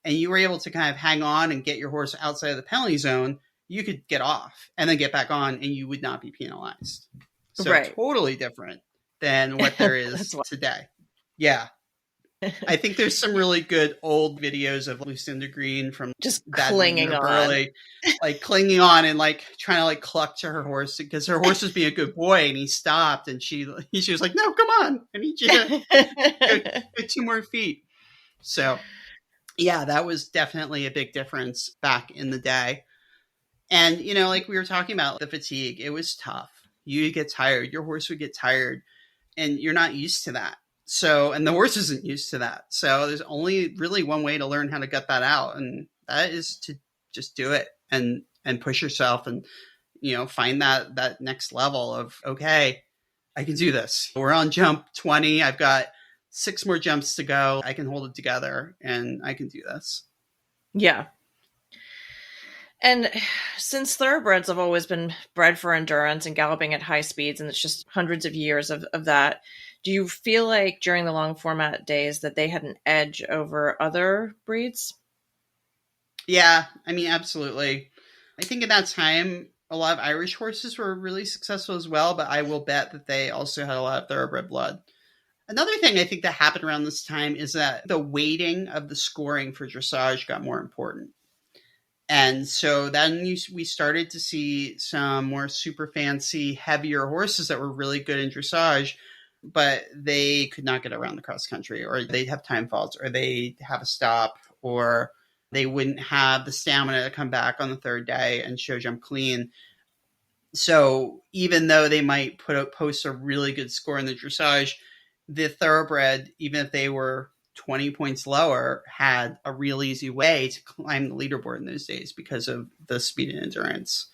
and you were able to kind of hang on and get your horse outside of the penalty zone, you could get off and then get back on and you would not be penalized. So totally different than what there is today. Yeah. I think there's some really good old videos of Lucinda Green from just that clinging on, Burley, like clinging on and like trying to like cluck to her horse because her horse was being a good boy and he stopped and she was like, no, come on, I need you to go 2 more feet. So yeah, that was definitely a big difference back in the day. And, you know, like we were talking about the fatigue, it was tough. You get tired, your horse would get tired, and you're not used to that. So, and the horse isn't used to that. So there's only really one way to learn how to gut that out. And that is to just do it and push yourself and, you know, find that next level of, okay, I can do this. We're on jump 20. I've got 6 more jumps to go. I can hold it together and I can do this. Yeah. And since thoroughbreds have always been bred for endurance and galloping at high speeds, and it's just hundreds of years of that, do you feel like during the long format days that they had an edge over other breeds? Yeah, I mean, absolutely. I think at that time, a lot of Irish horses were really successful as well, but I will bet that they also had a lot of thoroughbred blood. Another thing I think that happened around this time is that the weighting of the scoring for dressage got more important. And so then we started to see some more super fancy, heavier horses that were really good in dressage, but they could not get around the cross country, or they'd have time faults, or they'd have a stop, or they wouldn't have the stamina to come back on the 3rd day and show jump clean. So even though they might post a really good score in the dressage, the thoroughbred, even if they were 20 points lower, had a real easy way to climb the leaderboard in those days because of the speed and endurance.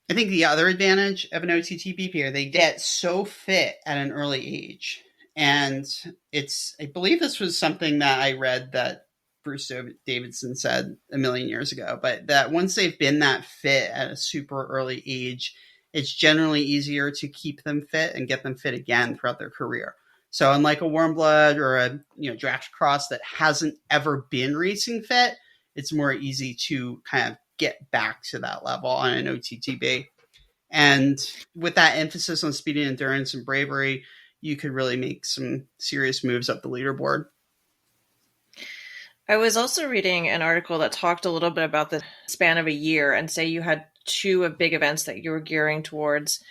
I think the other advantage of an OTTB pair, they get so fit at an early age. And I believe this was something that I read that Bruce Davidson said a million years ago, but that once they've been that fit at a super early age, it's generally easier to keep them fit and get them fit again throughout their career. So unlike a warm blood or a draft cross that hasn't ever been racing fit, it's more easy to kind of get back to that level on an OTTB. And with that emphasis on speed and endurance and bravery, you could really make some serious moves up the leaderboard. I was also reading an article that talked a little bit about the span of a year, and say you had 2 big events that you were gearing towards.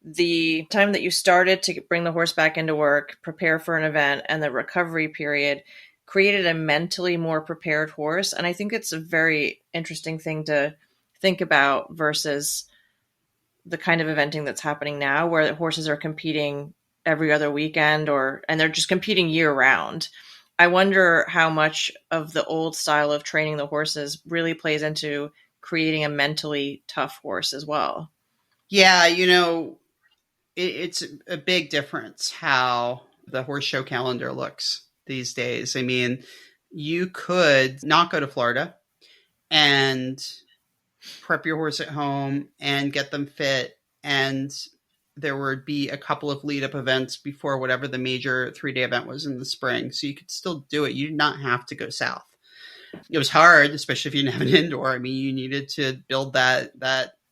The time that you started to bring the horse back into work, prepare for an event, and the recovery period created a mentally more prepared horse. And I think it's a very interesting thing to think about versus the kind of eventing that's happening now, where the horses are competing every other weekend and they're just competing year round. I wonder how much of the old style of training the horses really plays into creating a mentally tough horse as well. Yeah, it's a big difference how the horse show calendar looks these days. I mean, you could not go to Florida and prep your horse at home and get them fit, and there would be a couple of lead-up events before whatever the major 3-day event was in the spring. So you could still do it. You did not have to go south. It was hard, especially if you didn't have an indoor. I mean, you needed to build that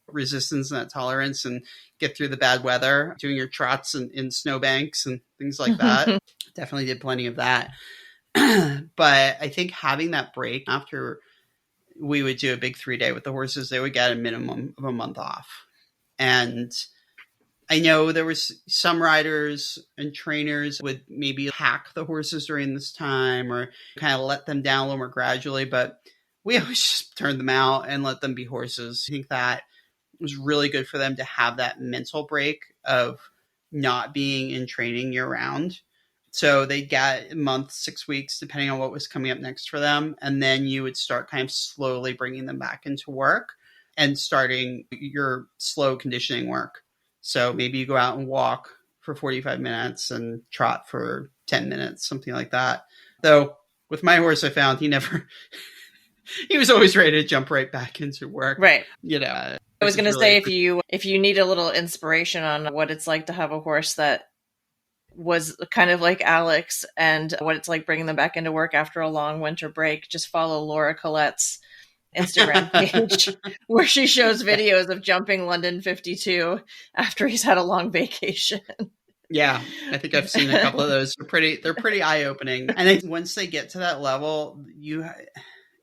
resistance and that tolerance and get through the bad weather, doing your trots in snowbanks and things like that. Definitely did plenty of that. But I think having that break after we would do a big 3-day with the horses, they would get a minimum of a month off. And I know there was some riders and trainers would maybe hack the horses during this time or kind of let them down a little more gradually, but we always just turned them out and let them be horses. I think that was really good for them to have that mental break of not being in training year round. So they got a month, 6 weeks, depending on what was coming up next for them. And then you would start kind of slowly bringing them back into work and starting your slow conditioning work. So maybe you go out and walk for 45 minutes and trot for 10 minutes, something like that. Though with my horse, I found he was always ready to jump right back into work. Right. I was going to say, if you need a little inspiration on what it's like to have a horse that was kind of like Alex and what it's like bringing them back into work after a long winter break, just follow Laura Collette's Instagram page where she shows videos of jumping London 52 after he's had a long vacation. Yeah, I think I've seen a couple of those. They're pretty eye-opening. And then once they get to that level,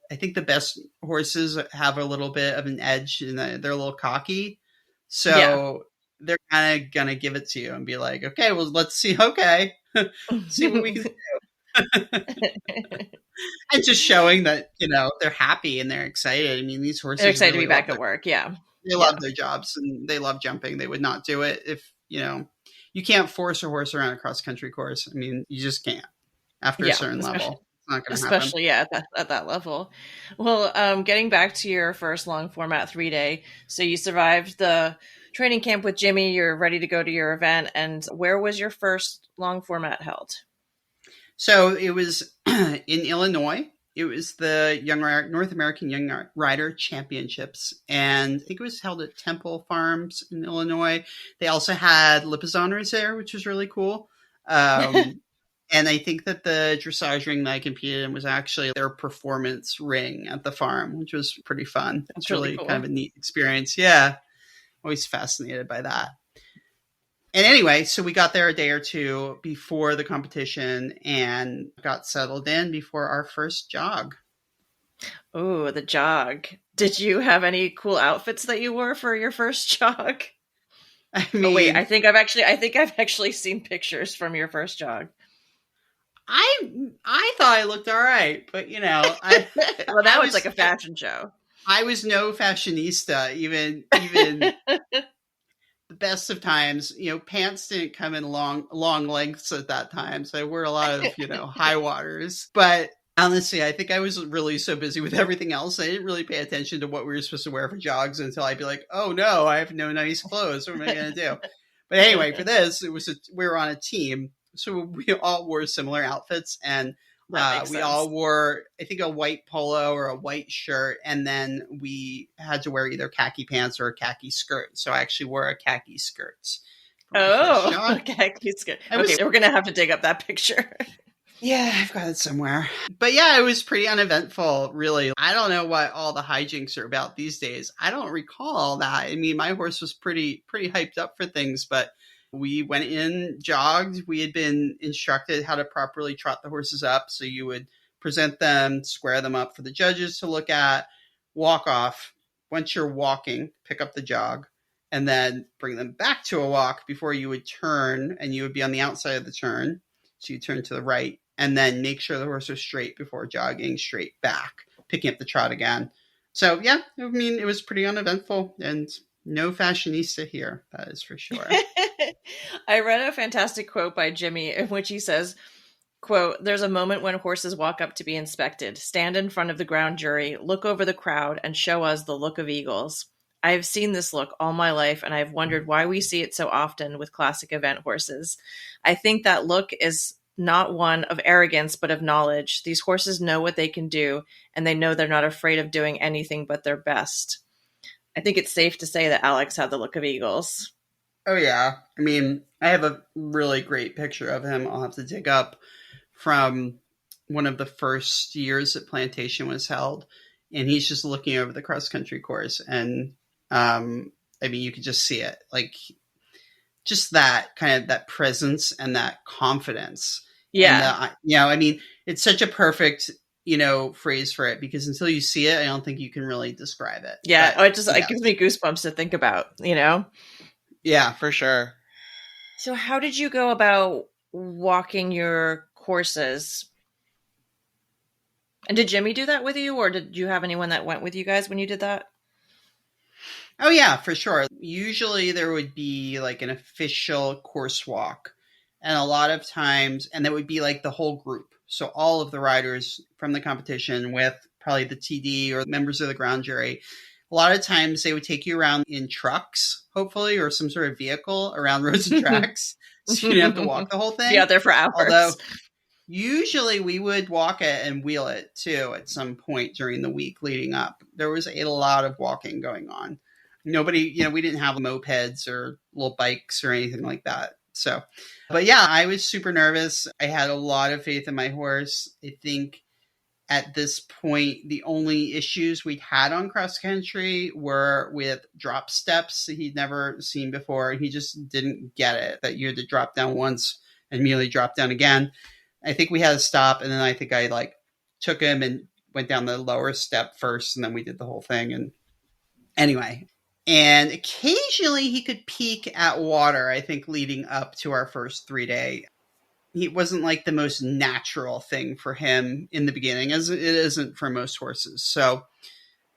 I think the best horses have a little bit of an edge and they're a little cocky. So they're kind of going to give it to you and be like, okay, well, let's see. Okay. See what we can do. And just showing that, they're happy and they're excited. I mean, these horses They're excited really to be back at work. Yeah. They love their jobs and they love jumping. They would not do it if, you can't force a horse around a cross country course. I mean, you just can't after a certain level. It's not going to happen. Especially, at that level. Well, getting back to your first long format 3-day. So you survived the training camp with Jimmy. You're ready to go to your event. And where was your first long format held? So it was in Illinois. It was the North American Young Rider Championships, and I think it was held at Temple Farms in Illinois. They also had Lipizzaners there, which was really cool. And I think that the dressage ring that I competed in was actually their performance ring at the farm, which was pretty fun. It's really cool. Kind of a neat experience. Yeah, always fascinated by that. And anyway, so we got there a day or two before the competition and got settled in before our first jog. Oh, the jog. Did you have any cool outfits that you wore for your first jog? I mean, wait, I think I've actually seen pictures from your first jog. I thought I looked all right, but well, now it's like a fashion show. I was no fashionista, even the best of times, pants didn't come in long lengths at that time. So I wore a lot of, high waters. But honestly, I think I was really so busy with everything else. I didn't really pay attention to what we were supposed to wear for jogs until I'd be like, oh no, I have no nice clothes. What am I going to do? But anyway, for this, we were on a team. So we all wore similar outfits and we all wore, I think, a white polo or a white shirt, and then we had to wear either khaki pants or a khaki skirt. So I actually wore a khaki skirt. Oh, a khaki skirt. Okay, we're going to have to dig up that picture. Yeah, I've got it somewhere. But yeah, it was pretty uneventful, really. I don't know what all the hijinks are about these days. I don't recall all that. I mean, my horse was pretty hyped up for things, but we went in, jogged. We had been instructed how to properly trot the horses up. So you would present them, square them up for the judges to look at, walk off. Once you're walking, pick up the jog, and then bring them back to a walk before you would turn, and you would be on the outside of the turn. So you turn to the right, and then make sure the horse is straight before jogging straight back, picking up the trot again. So yeah, I mean, it was pretty uneventful and no fashionista here. That is for sure. I read a fantastic quote by Jimmy in which he says, quote, "There's a moment when horses walk up to be inspected, stand in front of the ground jury, look over the crowd, and show us the look of eagles. I have seen this look all my life, and I've wondered why we see it so often with classic event horses. I think that look is not one of arrogance, but of knowledge. These horses know what they can do, and they know they're not afraid of doing anything but their best." I think it's safe to say that Alex had the look of eagles. Oh, yeah. I mean, I have a really great picture of him. I'll have to dig up from one of the first years that Plantation was held. And he's just looking over the cross-country course. And, I mean, you could just see it. Like, just that kind of that presence and that confidence. Yeah. And, I mean, it's such a perfect phrase for it, because until you see it, I don't think you can really describe it. Yeah. But, it gives me goosebumps to think about, Yeah, for sure. So how did you go about walking your courses? And did Jimmy do that with you, or did you have anyone that went with you guys when you did that? Oh yeah, for sure. Usually there would be like an official course walk, and a lot of times, and that would be like the whole group. So all of the riders from the competition with probably the TD or members of the ground jury. A lot of times they would take you around in trucks, hopefully, or some sort of vehicle around roads and tracks. So you didn't have to walk the whole thing. Be out there for hours. Although usually we would walk it and wheel it too at some point during the week leading up. There was a lot of walking going on. Nobody, we didn't have mopeds or little bikes or anything like that. So, but yeah, I was super nervous. I had a lot of faith in my horse. I think at this point, the only issues we'd had on cross country were with drop steps that he'd never seen before. He just didn't get it, that you had to drop down once and immediately drop down again. I think we had to stop, and then I think I took him and went down the lower step first, and then we did the whole thing. And anyway, and occasionally he could peek at water, I think, leading up to our first 3-day. It wasn't like the most natural thing for him in the beginning, as it isn't for most horses. So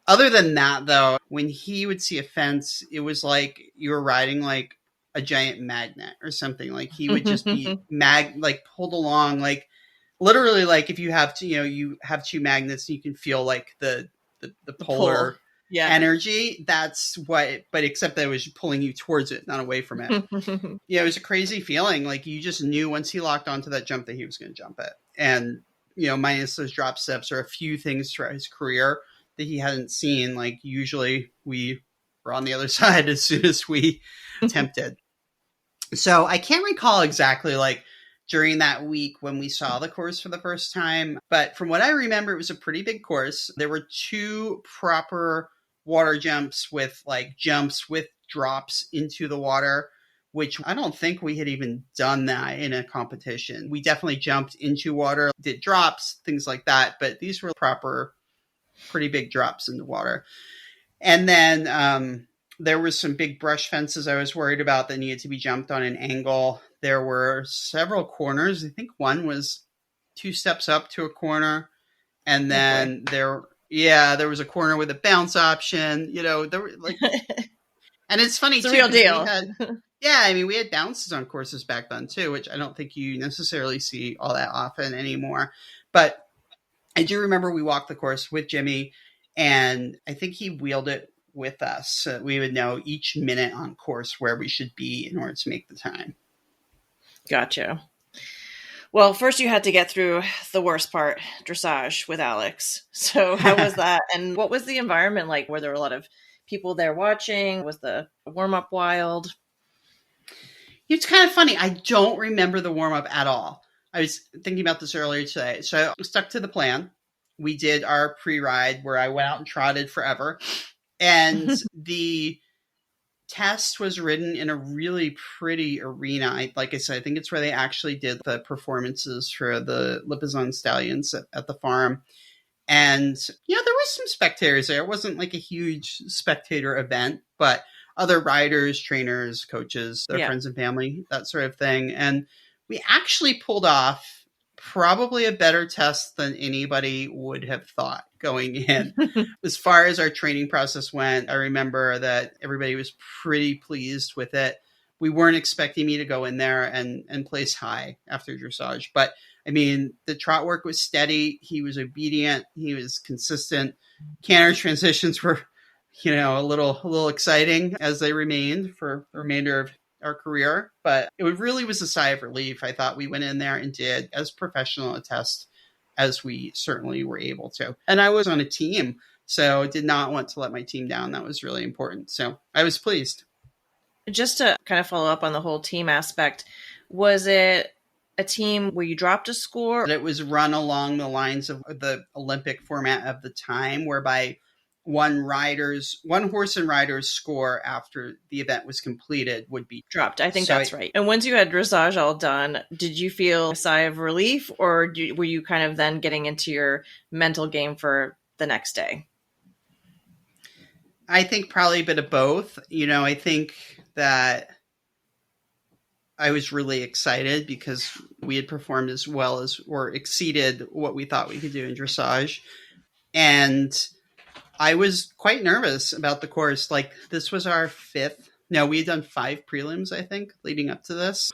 other than that, though, when he would see a fence, it was like you were riding like a giant magnet or something. Like he would just be pulled along, like literally, like if you have to, you have two magnets, you can feel like the polar energy. That's what, but except that it was pulling you towards it, not away from it. It was a crazy feeling. Like you just knew once he locked onto that jump that he was going to jump it. And, minus those drop steps or a few things throughout his career that he hadn't seen, like usually we were on the other side as soon as we attempted. So I can't recall exactly like during that week when we saw the course for the first time, but from what I remember, it was a pretty big course. There were 2 proper water jumps with drops into the water, which I don't think we had even done that in a competition. We definitely jumped into water, did drops, things like that, but these were proper, pretty big drops in the water. And then there was some big brush fences I was worried about that needed to be jumped on an angle. There were several corners. I think one was 2 steps up to a corner. And then there was a corner with a bounce option, there were like, and it's funny it's too. A real deal. We had bounces on courses back then too, which I don't think you necessarily see all that often anymore. But I do remember we walked the course with Jimmy, and I think he wheeled it with us. So we would know each minute on course where we should be in order to make the time. Gotcha. Well, first you had to get through the worst part, dressage with Alex. So how was that? And what was the environment like? Were there a lot of people there watching? Was the warm-up wild? It's kind of funny. I don't remember the warm-up at all. I was thinking about this earlier today. So I stuck to the plan. We did our pre-ride where I went out and trotted forever. And the test was ridden in a really pretty arena. Like I said, I think it's where they actually did the performances for the Lipizzan stallions at the farm. And, there were some spectators there. It wasn't like a huge spectator event, but other riders, trainers, coaches, their friends and family, that sort of thing. And we actually pulled off probably a better test than anybody would have thought going in. As far as our training process went, I remember that everybody was pretty pleased with it. We weren't expecting me to go in there and place high after dressage. But, the trot work was steady. He was obedient. He was consistent. Canter transitions were, a little exciting as they remained for the remainder of our career. But it really was a sigh of relief. I thought we went in there and did as professional a test as we certainly were able to. And I was on a team, so did not want to let my team down. That was really important. So I was pleased. Just to kind of follow up on the whole team aspect, was it a team where you dropped a score? It was run along the lines of the Olympic format of the time, whereby one horse and rider's score after the event was completed would be dropped. I think that's right. And once you had dressage all done, did you feel a sigh of relief, or were you kind of then getting into your mental game for the next day? I think probably a bit of both. I think that I was really excited because we had performed as well as or exceeded what we thought we could do in dressage. And I was quite nervous about the course. Like, this was our we had done 5 prelims, I think, leading up to this.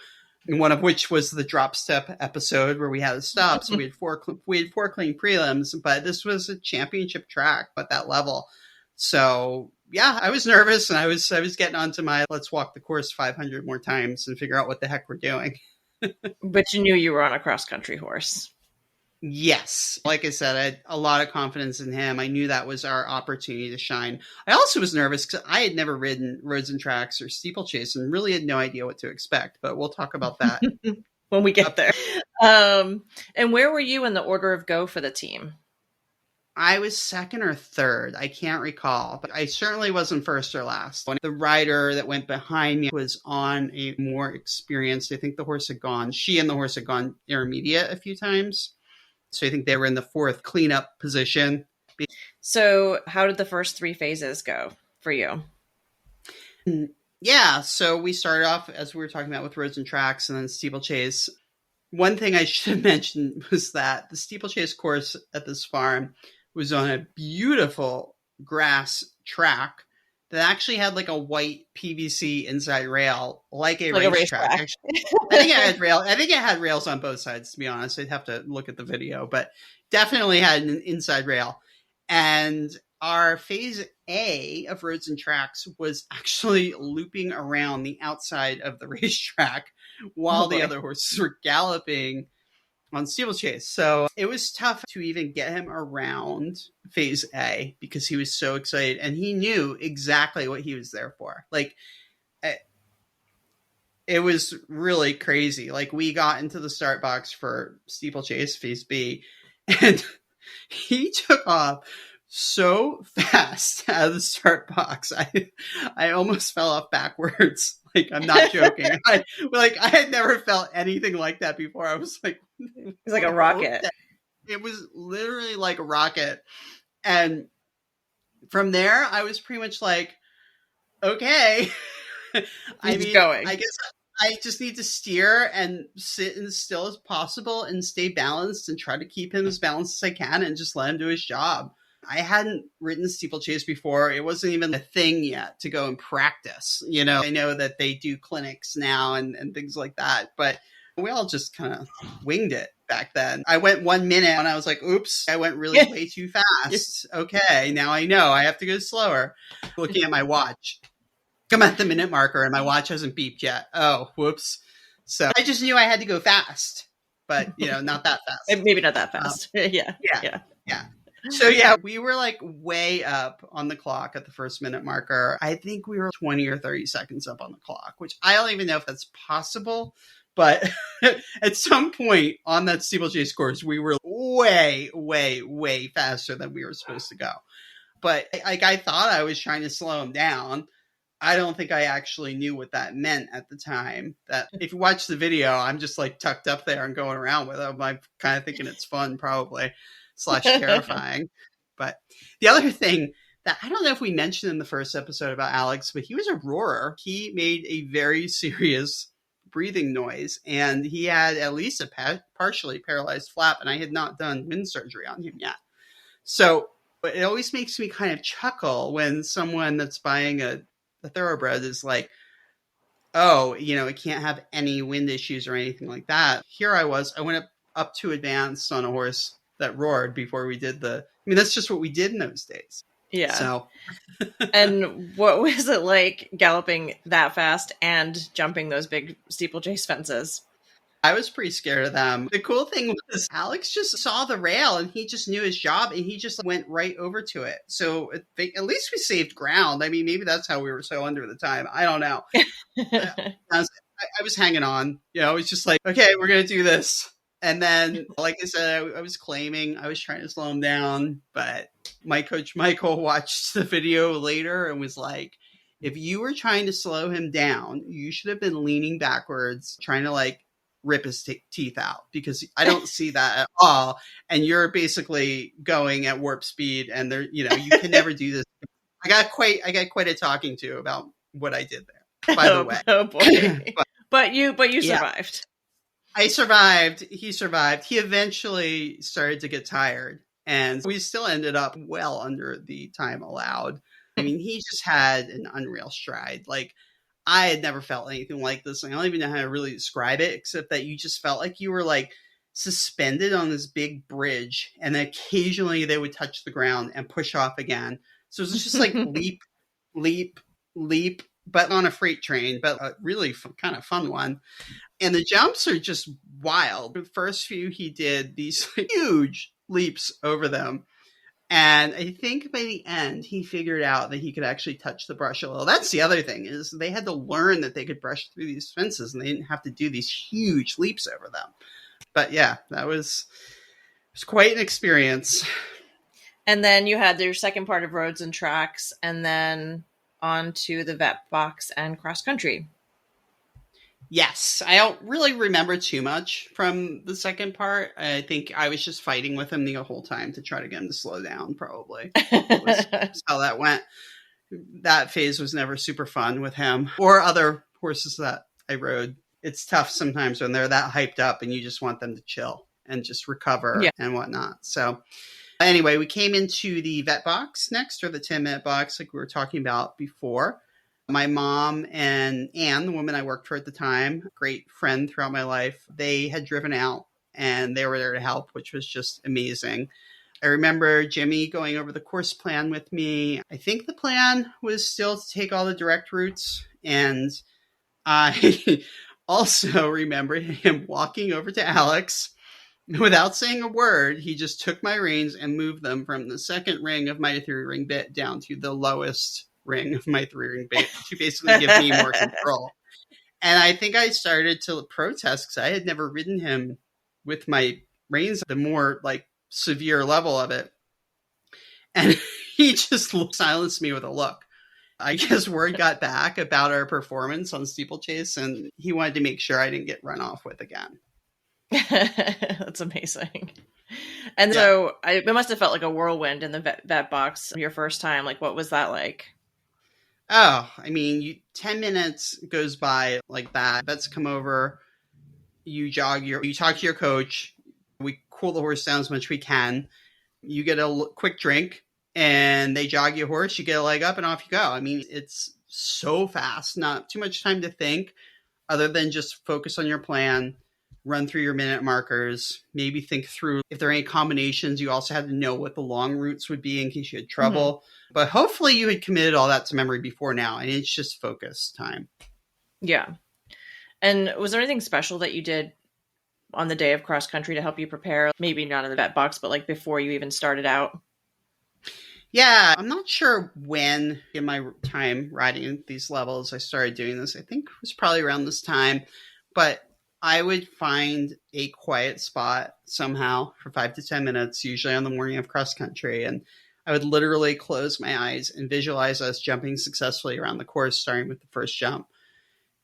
And one of which was the drop step episode where we had to stop. So we had 4 clean prelims, but this was a championship track at that level. So yeah, I was nervous, and I was getting onto my let's walk the course 500 more times and figure out what the heck we're doing. But you knew you were on a cross-country horse. Yes. Like I said, I had a lot of confidence in him. I knew that was our opportunity to shine. I also was nervous because I had never ridden roads and tracks or steeplechase and really had no idea what to expect, but we'll talk about that when we get there. And where were you in the order of go for the team? I was second or third. I can't recall, but I certainly wasn't first or last. The rider that went behind me was on a more experienced, I think she and the horse had gone intermediate a few times. So I think they were in the fourth cleanup position. So how did the first 3 phases go for you? Yeah, so we started off, as we were talking about, with roads and tracks and then steeplechase. One thing I should have mentioned was that the steeplechase course at this farm was on a beautiful grass track that actually had like a white PVC inside rail, like a racetrack. I think it had rails on both sides, to be honest. I'd have to look at the video, but definitely had an inside rail. And our phase A of roads and tracks was actually looping around the outside of the racetrack while the other horses were galloping on steeplechase. So it was tough to even get him around phase A because he was so excited and he knew exactly what he was there for. Like, it was really crazy. Like, we got into the start box for steeplechase phase B and he took off so fast out of the start box. I almost fell off backwards. Like, I'm not joking. I had never felt anything like that before. I was like, it was like a rocket. It was literally like a rocket. And from there, I was pretty much like, okay. Going. I guess I just need to steer and sit as still as possible and stay balanced and try to keep him as balanced as I can and just let him do his job. I hadn't ridden steeplechase before. It wasn't even a thing yet to go and practice. You know, I know that they do clinics now and things like that, but we all just kind of winged it back then. I went 1 minute and I was like, oops, I went really way too fast. Okay, now I know I have to go slower. Looking at my watch. I'm at the minute marker and my watch hasn't beeped yet. Oh, whoops. So I just knew I had to go fast, but not that fast. Maybe not that fast. Yeah. So we were like way up on the clock at the first minute marker. I think we were 20 or 30 seconds up on the clock, which I don't even know if that's possible. But at some point on that steeplechase course, we were way, way, way faster than we were supposed to go. But I thought I was trying to slow him down. I don't think I actually knew what that meant at the time. That if you watch the video, I'm just like tucked up there and going around with him. I'm kind of thinking it's fun, probably. / terrifying. But the other thing that I don't know if we mentioned in the first episode about Alex, but he was a roarer. He made a very serious breathing noise and he had at least a partially paralyzed flap, and I had not done wind surgery on him yet. So it always makes me kind of chuckle when someone that's buying a thoroughbred is like, oh, it can't have any wind issues or anything like that. Here I went up to advanced on a horse that roared before we did that's just what we did in those days. Yeah. So. And what was it like galloping that fast and jumping those big steeplechase fences? I was pretty scared of them. The cool thing was Alex just saw the rail and he just knew his job and he just went right over to it. So at least we saved ground. I mean, maybe that's how we were so under the time. I don't know. I was hanging on. It was just like, okay, we're going to do this. And then, like I said, I was trying to slow him down, but my coach, Michael, watched the video later and was like, if you were trying to slow him down, you should have been leaning backwards, trying to like rip his teeth out, because I don't see that at all. And you're basically going at warp speed and there, you can never do this. I got quite a talking to about what I did there, by the way. Oh boy. but you survived. I survived. He survived. He eventually started to get tired, and we still ended up well under the time allowed. I mean, he just had an unreal stride. Like, I had never felt anything like this. I don't even know how to really describe it, except that you just felt like you were like suspended on this big bridge, and then occasionally they would touch the ground and push off again. So it was just like leap, leap, leap, but on a freight train, but a really kind of fun one. And the jumps are just wild. The first few, he did these huge leaps over them. And I think by the end, he figured out that he could actually touch the brush a little. That's the other thing, is they had to learn that they could brush through these fences and they didn't have to do these huge leaps over them. But yeah, it was quite an experience. And then you had your second part of roads and tracks, and then on to the vet box and cross country. Yes, I don't really remember too much from the second part. I think I was just fighting with him the whole time to try to get him to slow down, probably. That's how that went. That phase was never super fun with him or other horses that I rode. It's tough sometimes when they're that hyped up and you just want them to chill and just recover and whatnot. So anyway, we came into the vet box next, or the 10-minute box like we were talking about before. My mom and Anne, the woman I worked for at the time, great friend throughout my life, they had driven out and they were there to help, which was just amazing. I remember Jimmy going over the course plan with me. I think the plan was still to take all the direct routes. And I also remember him walking over to Alex without saying a word. He just took my reins and moved them from the second ring of my 3-ring bit down to the lowest ring of my 3-ring bit to basically give me more control. And I think I started to protest because I had never ridden him with my reins, the more like severe level of it. And he just silenced me with a look. I guess word got back about our performance on steeplechase, and he wanted to make sure I didn't get run off with again. That's amazing. And so it must have felt like a whirlwind in the vet box your first time. Like, what was that like? Oh, I mean, 10 minutes goes by like that. Vets come over, you talk to your coach. We cool the horse down as much as we can. You get a quick drink and they jog your horse. You get a leg up and off you go. I mean, it's so fast, not too much time to think other than just focus on your plan, run through your minute markers, maybe think through if there are any combinations. You also had to know what the long routes would be in case you had trouble. Mm-hmm. But hopefully you had committed all that to memory before now, and it's just focus time. Yeah. And was there anything special that you did on the day of cross country to help you prepare? Maybe not in the vet box, but like before you even started out? Yeah, I'm not sure when in my time riding these levels I started doing this. I think it was probably around this time. But I would find a quiet spot somehow for 5 to 10 minutes, usually on the morning of cross country. And I would literally close my eyes and visualize us jumping successfully around the course, starting with the first jump.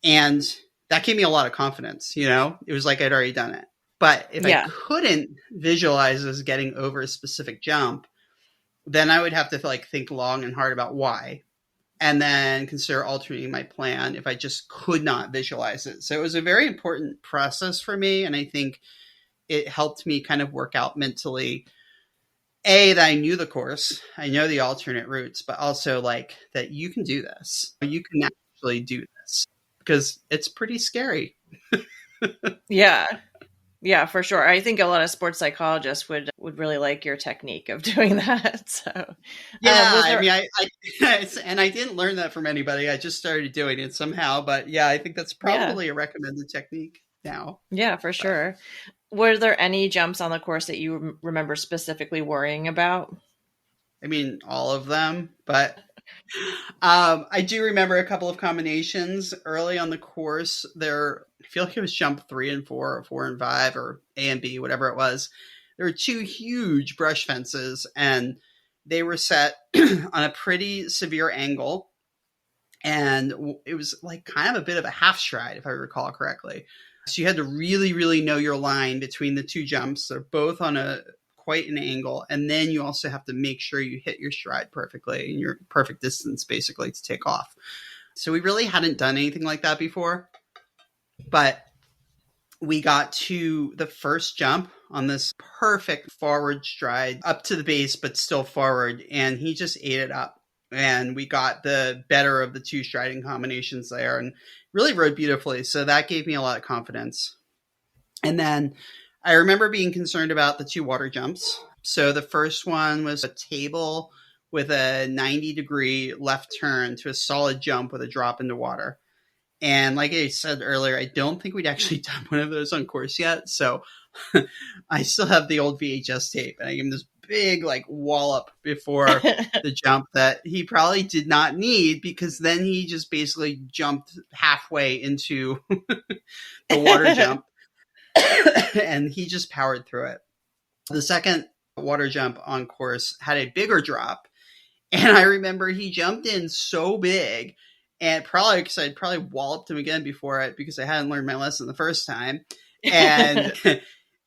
And that gave me a lot of confidence. You know, it was like I'd already done it. But if I couldn't visualize us getting over a specific jump, then I would have to think long and hard about why, and then consider alternating my plan if I just could not visualize it. So it was a very important process for me. And I think it helped me kind of work out mentally, that I knew the course, I know the alternate routes, but also that you can do this. You can actually do this because it's pretty scary. Yeah, for sure. I think a lot of sports psychologists would really like your technique of doing that. So and I didn't learn that from anybody. I just started doing it somehow. But yeah, I think that's probably a recommended technique now. Yeah, for sure. Were there any jumps on the course that you remember specifically worrying about? I mean, all of them, but I do remember a couple of combinations early on the course. I feel like it was jump 3 and 4 or 4 and 5 or A and B, whatever it was. There were 2 huge brush fences and they were set on a pretty severe angle. And it was kind of a bit of a half stride, if I recall correctly. So you had to really, really know your line between the 2 jumps. They're both on quite an angle. And then you also have to make sure you hit your stride perfectly and your perfect distance basically to take off. So we really hadn't done anything like that before. But we got to the first jump on this perfect forward stride up to the base, but still forward. And he just ate it up. And we got the better of the 2 striding combinations there and really rode beautifully. So that gave me a lot of confidence. And then I remember being concerned about the 2 water jumps. So the first one was a table with a 90-degree left turn to a solid jump with a drop into water. And like I said earlier, I don't think we'd actually done one of those on course yet. So I still have the old VHS tape. And I gave him this big wallop before the jump that he probably did not need, because then he just basically jumped halfway into the water jump and he just powered through it. The second water jump on course had a bigger drop. And I remember he jumped in so big, and probably because I'd probably walloped him again because I hadn't learned my lesson the first time. And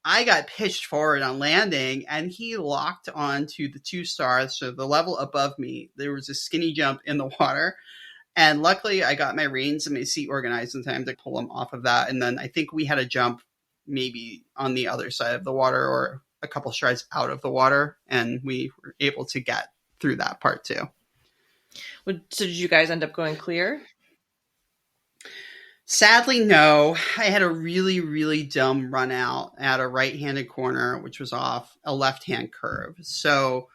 I got pitched forward on landing, and he locked onto the 2 stars. So the level above me, there was a skinny jump in the water. And luckily I got my reins and my seat organized in time to pull him off of that. And then I think we had a jump maybe on the other side of the water or a couple strides out of the water. And we were able to get through that part too. So did you guys end up going clear? Sadly, no. I had a really, really dumb run out at a right-handed corner, which was off a left-hand curve. So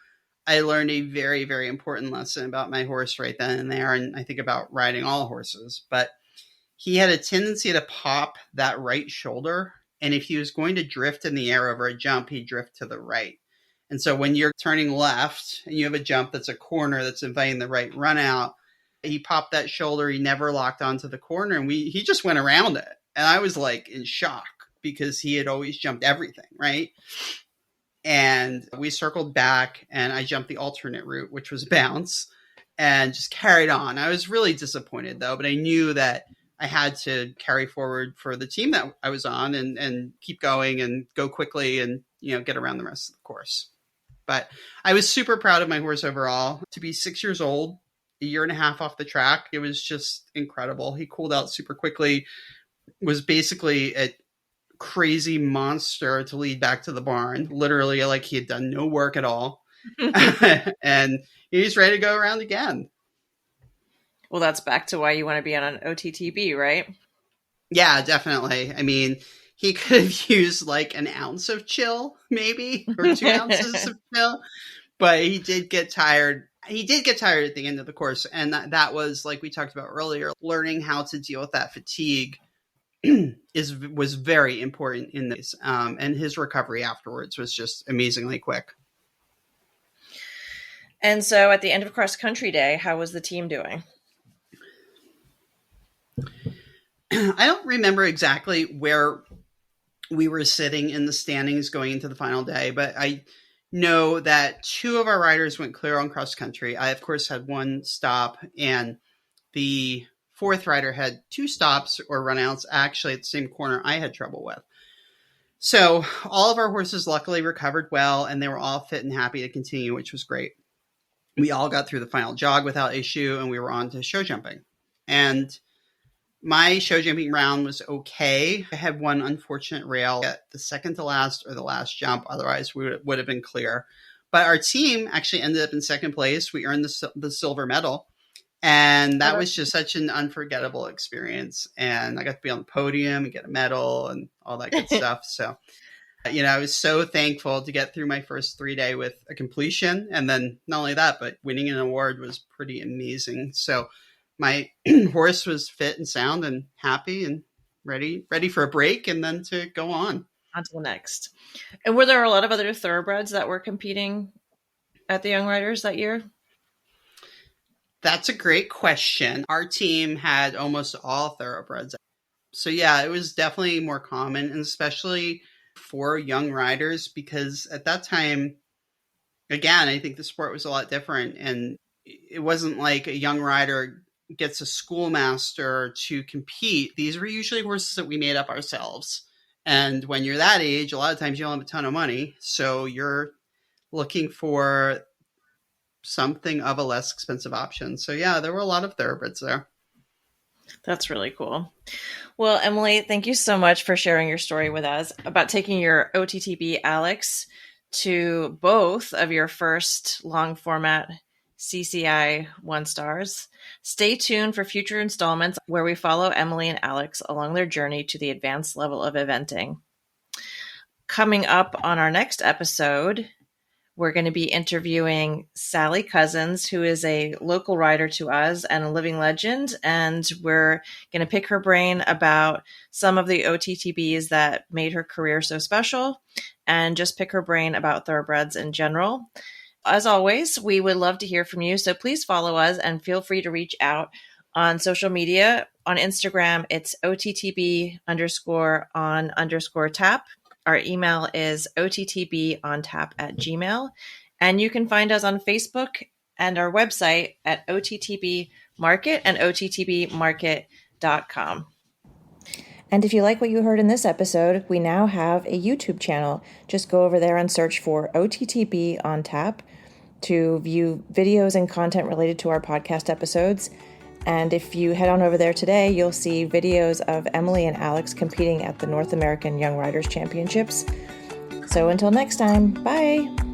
I learned a very, very important lesson about my horse right then and there. And I think about riding all horses, but he had a tendency to pop that right shoulder. And if he was going to drift in the air over a jump, he'd drift to the right. And so when you're turning left and you have a jump that's a corner that's inviting the right run out, he popped that shoulder. He never locked onto the corner, and he just went around it. And I was like in shock because he had always jumped everything, right? And we circled back, and I jumped the alternate route, which was bounce, and just carried on. I was really disappointed though, but I knew that I had to carry forward for the team that I was on and keep going and go quickly and, get around the rest of the course. But I was super proud of my horse overall. To be 6 years old, a year and a half off the track, it was just incredible. He cooled out super quickly, was basically a crazy monster to lead back to the barn, literally like he had done no work at all. And he's ready to go around again. Well, that's back to why you want to be on an OTTB, right? Yeah, definitely. I mean, he could have used like an ounce of chill, maybe, or 2 ounces of chill, but he did get tired. He did get tired at the end of the course. And that was, like we talked about earlier, learning how to deal with that fatigue was very important in this. And his recovery afterwards was just amazingly quick. And so at the end of cross country day, how was the team doing? I don't remember exactly where we were sitting in the standings going into the final day, but I know that 2 of our riders went clear on cross country. I, of course, had 1 stop, and the 4th rider had 2 stops or runouts actually at the same corner I had trouble with. So all of our horses luckily recovered well, and they were all fit and happy to continue, which was great. We all got through the final jog without issue, and we were on to show jumping. And my show jumping round was okay. I had 1 unfortunate rail at the second to last or the last jump. Otherwise, we would have been clear. But our team actually ended up in second place. We earned the silver medal. And that was just such an unforgettable experience. And I got to be on the podium and get a medal and all that good stuff. So, I was so thankful to get through my first 3-day with a completion. And then not only that, but winning an award was pretty amazing. So my horse was fit and sound and happy and ready for a break and then to go on to the next. And were there a lot of other thoroughbreds that were competing at the Young Riders that year? That's a great question. Our team had almost all thoroughbreds. So yeah, it was definitely more common, and especially for young riders, because at that time, again, I think the sport was a lot different, and it wasn't like a young rider gets a schoolmaster to compete. These were usually horses that we made up ourselves. And when you're that age, a lot of times you don't have a ton of money. So you're looking for something of a less expensive option. So yeah, there were a lot of thoroughbreds there. That's really cool. Well, Emily, thank you so much for sharing your story with us about taking your OTTB Alex to both of your first long format CCI 1-stars. Stay tuned for future installments where we follow Emily and Alex along their journey to the advanced level of eventing. Coming up on our next episode, we're going to be interviewing Sally Cousins, who is a local rider to us and a living legend. And we're going to pick her brain about some of the OTTBs that made her career so special, and just pick her brain about thoroughbreds in general. As always, we would love to hear from you. So please follow us and feel free to reach out on social media. On Instagram, it's OTTB_on_tap. Our email is ottbontap@gmail.com. And you can find us on Facebook and our website at OTTB Market and OTTBmarket.com. And if you like what you heard in this episode, we now have a YouTube channel. Just go over there and search for OTTB on Tap to view videos and content related to our podcast episodes. And if you head on over there today, you'll see videos of Emily and Alex competing at the North American Young Riders Championships. So until next time, bye!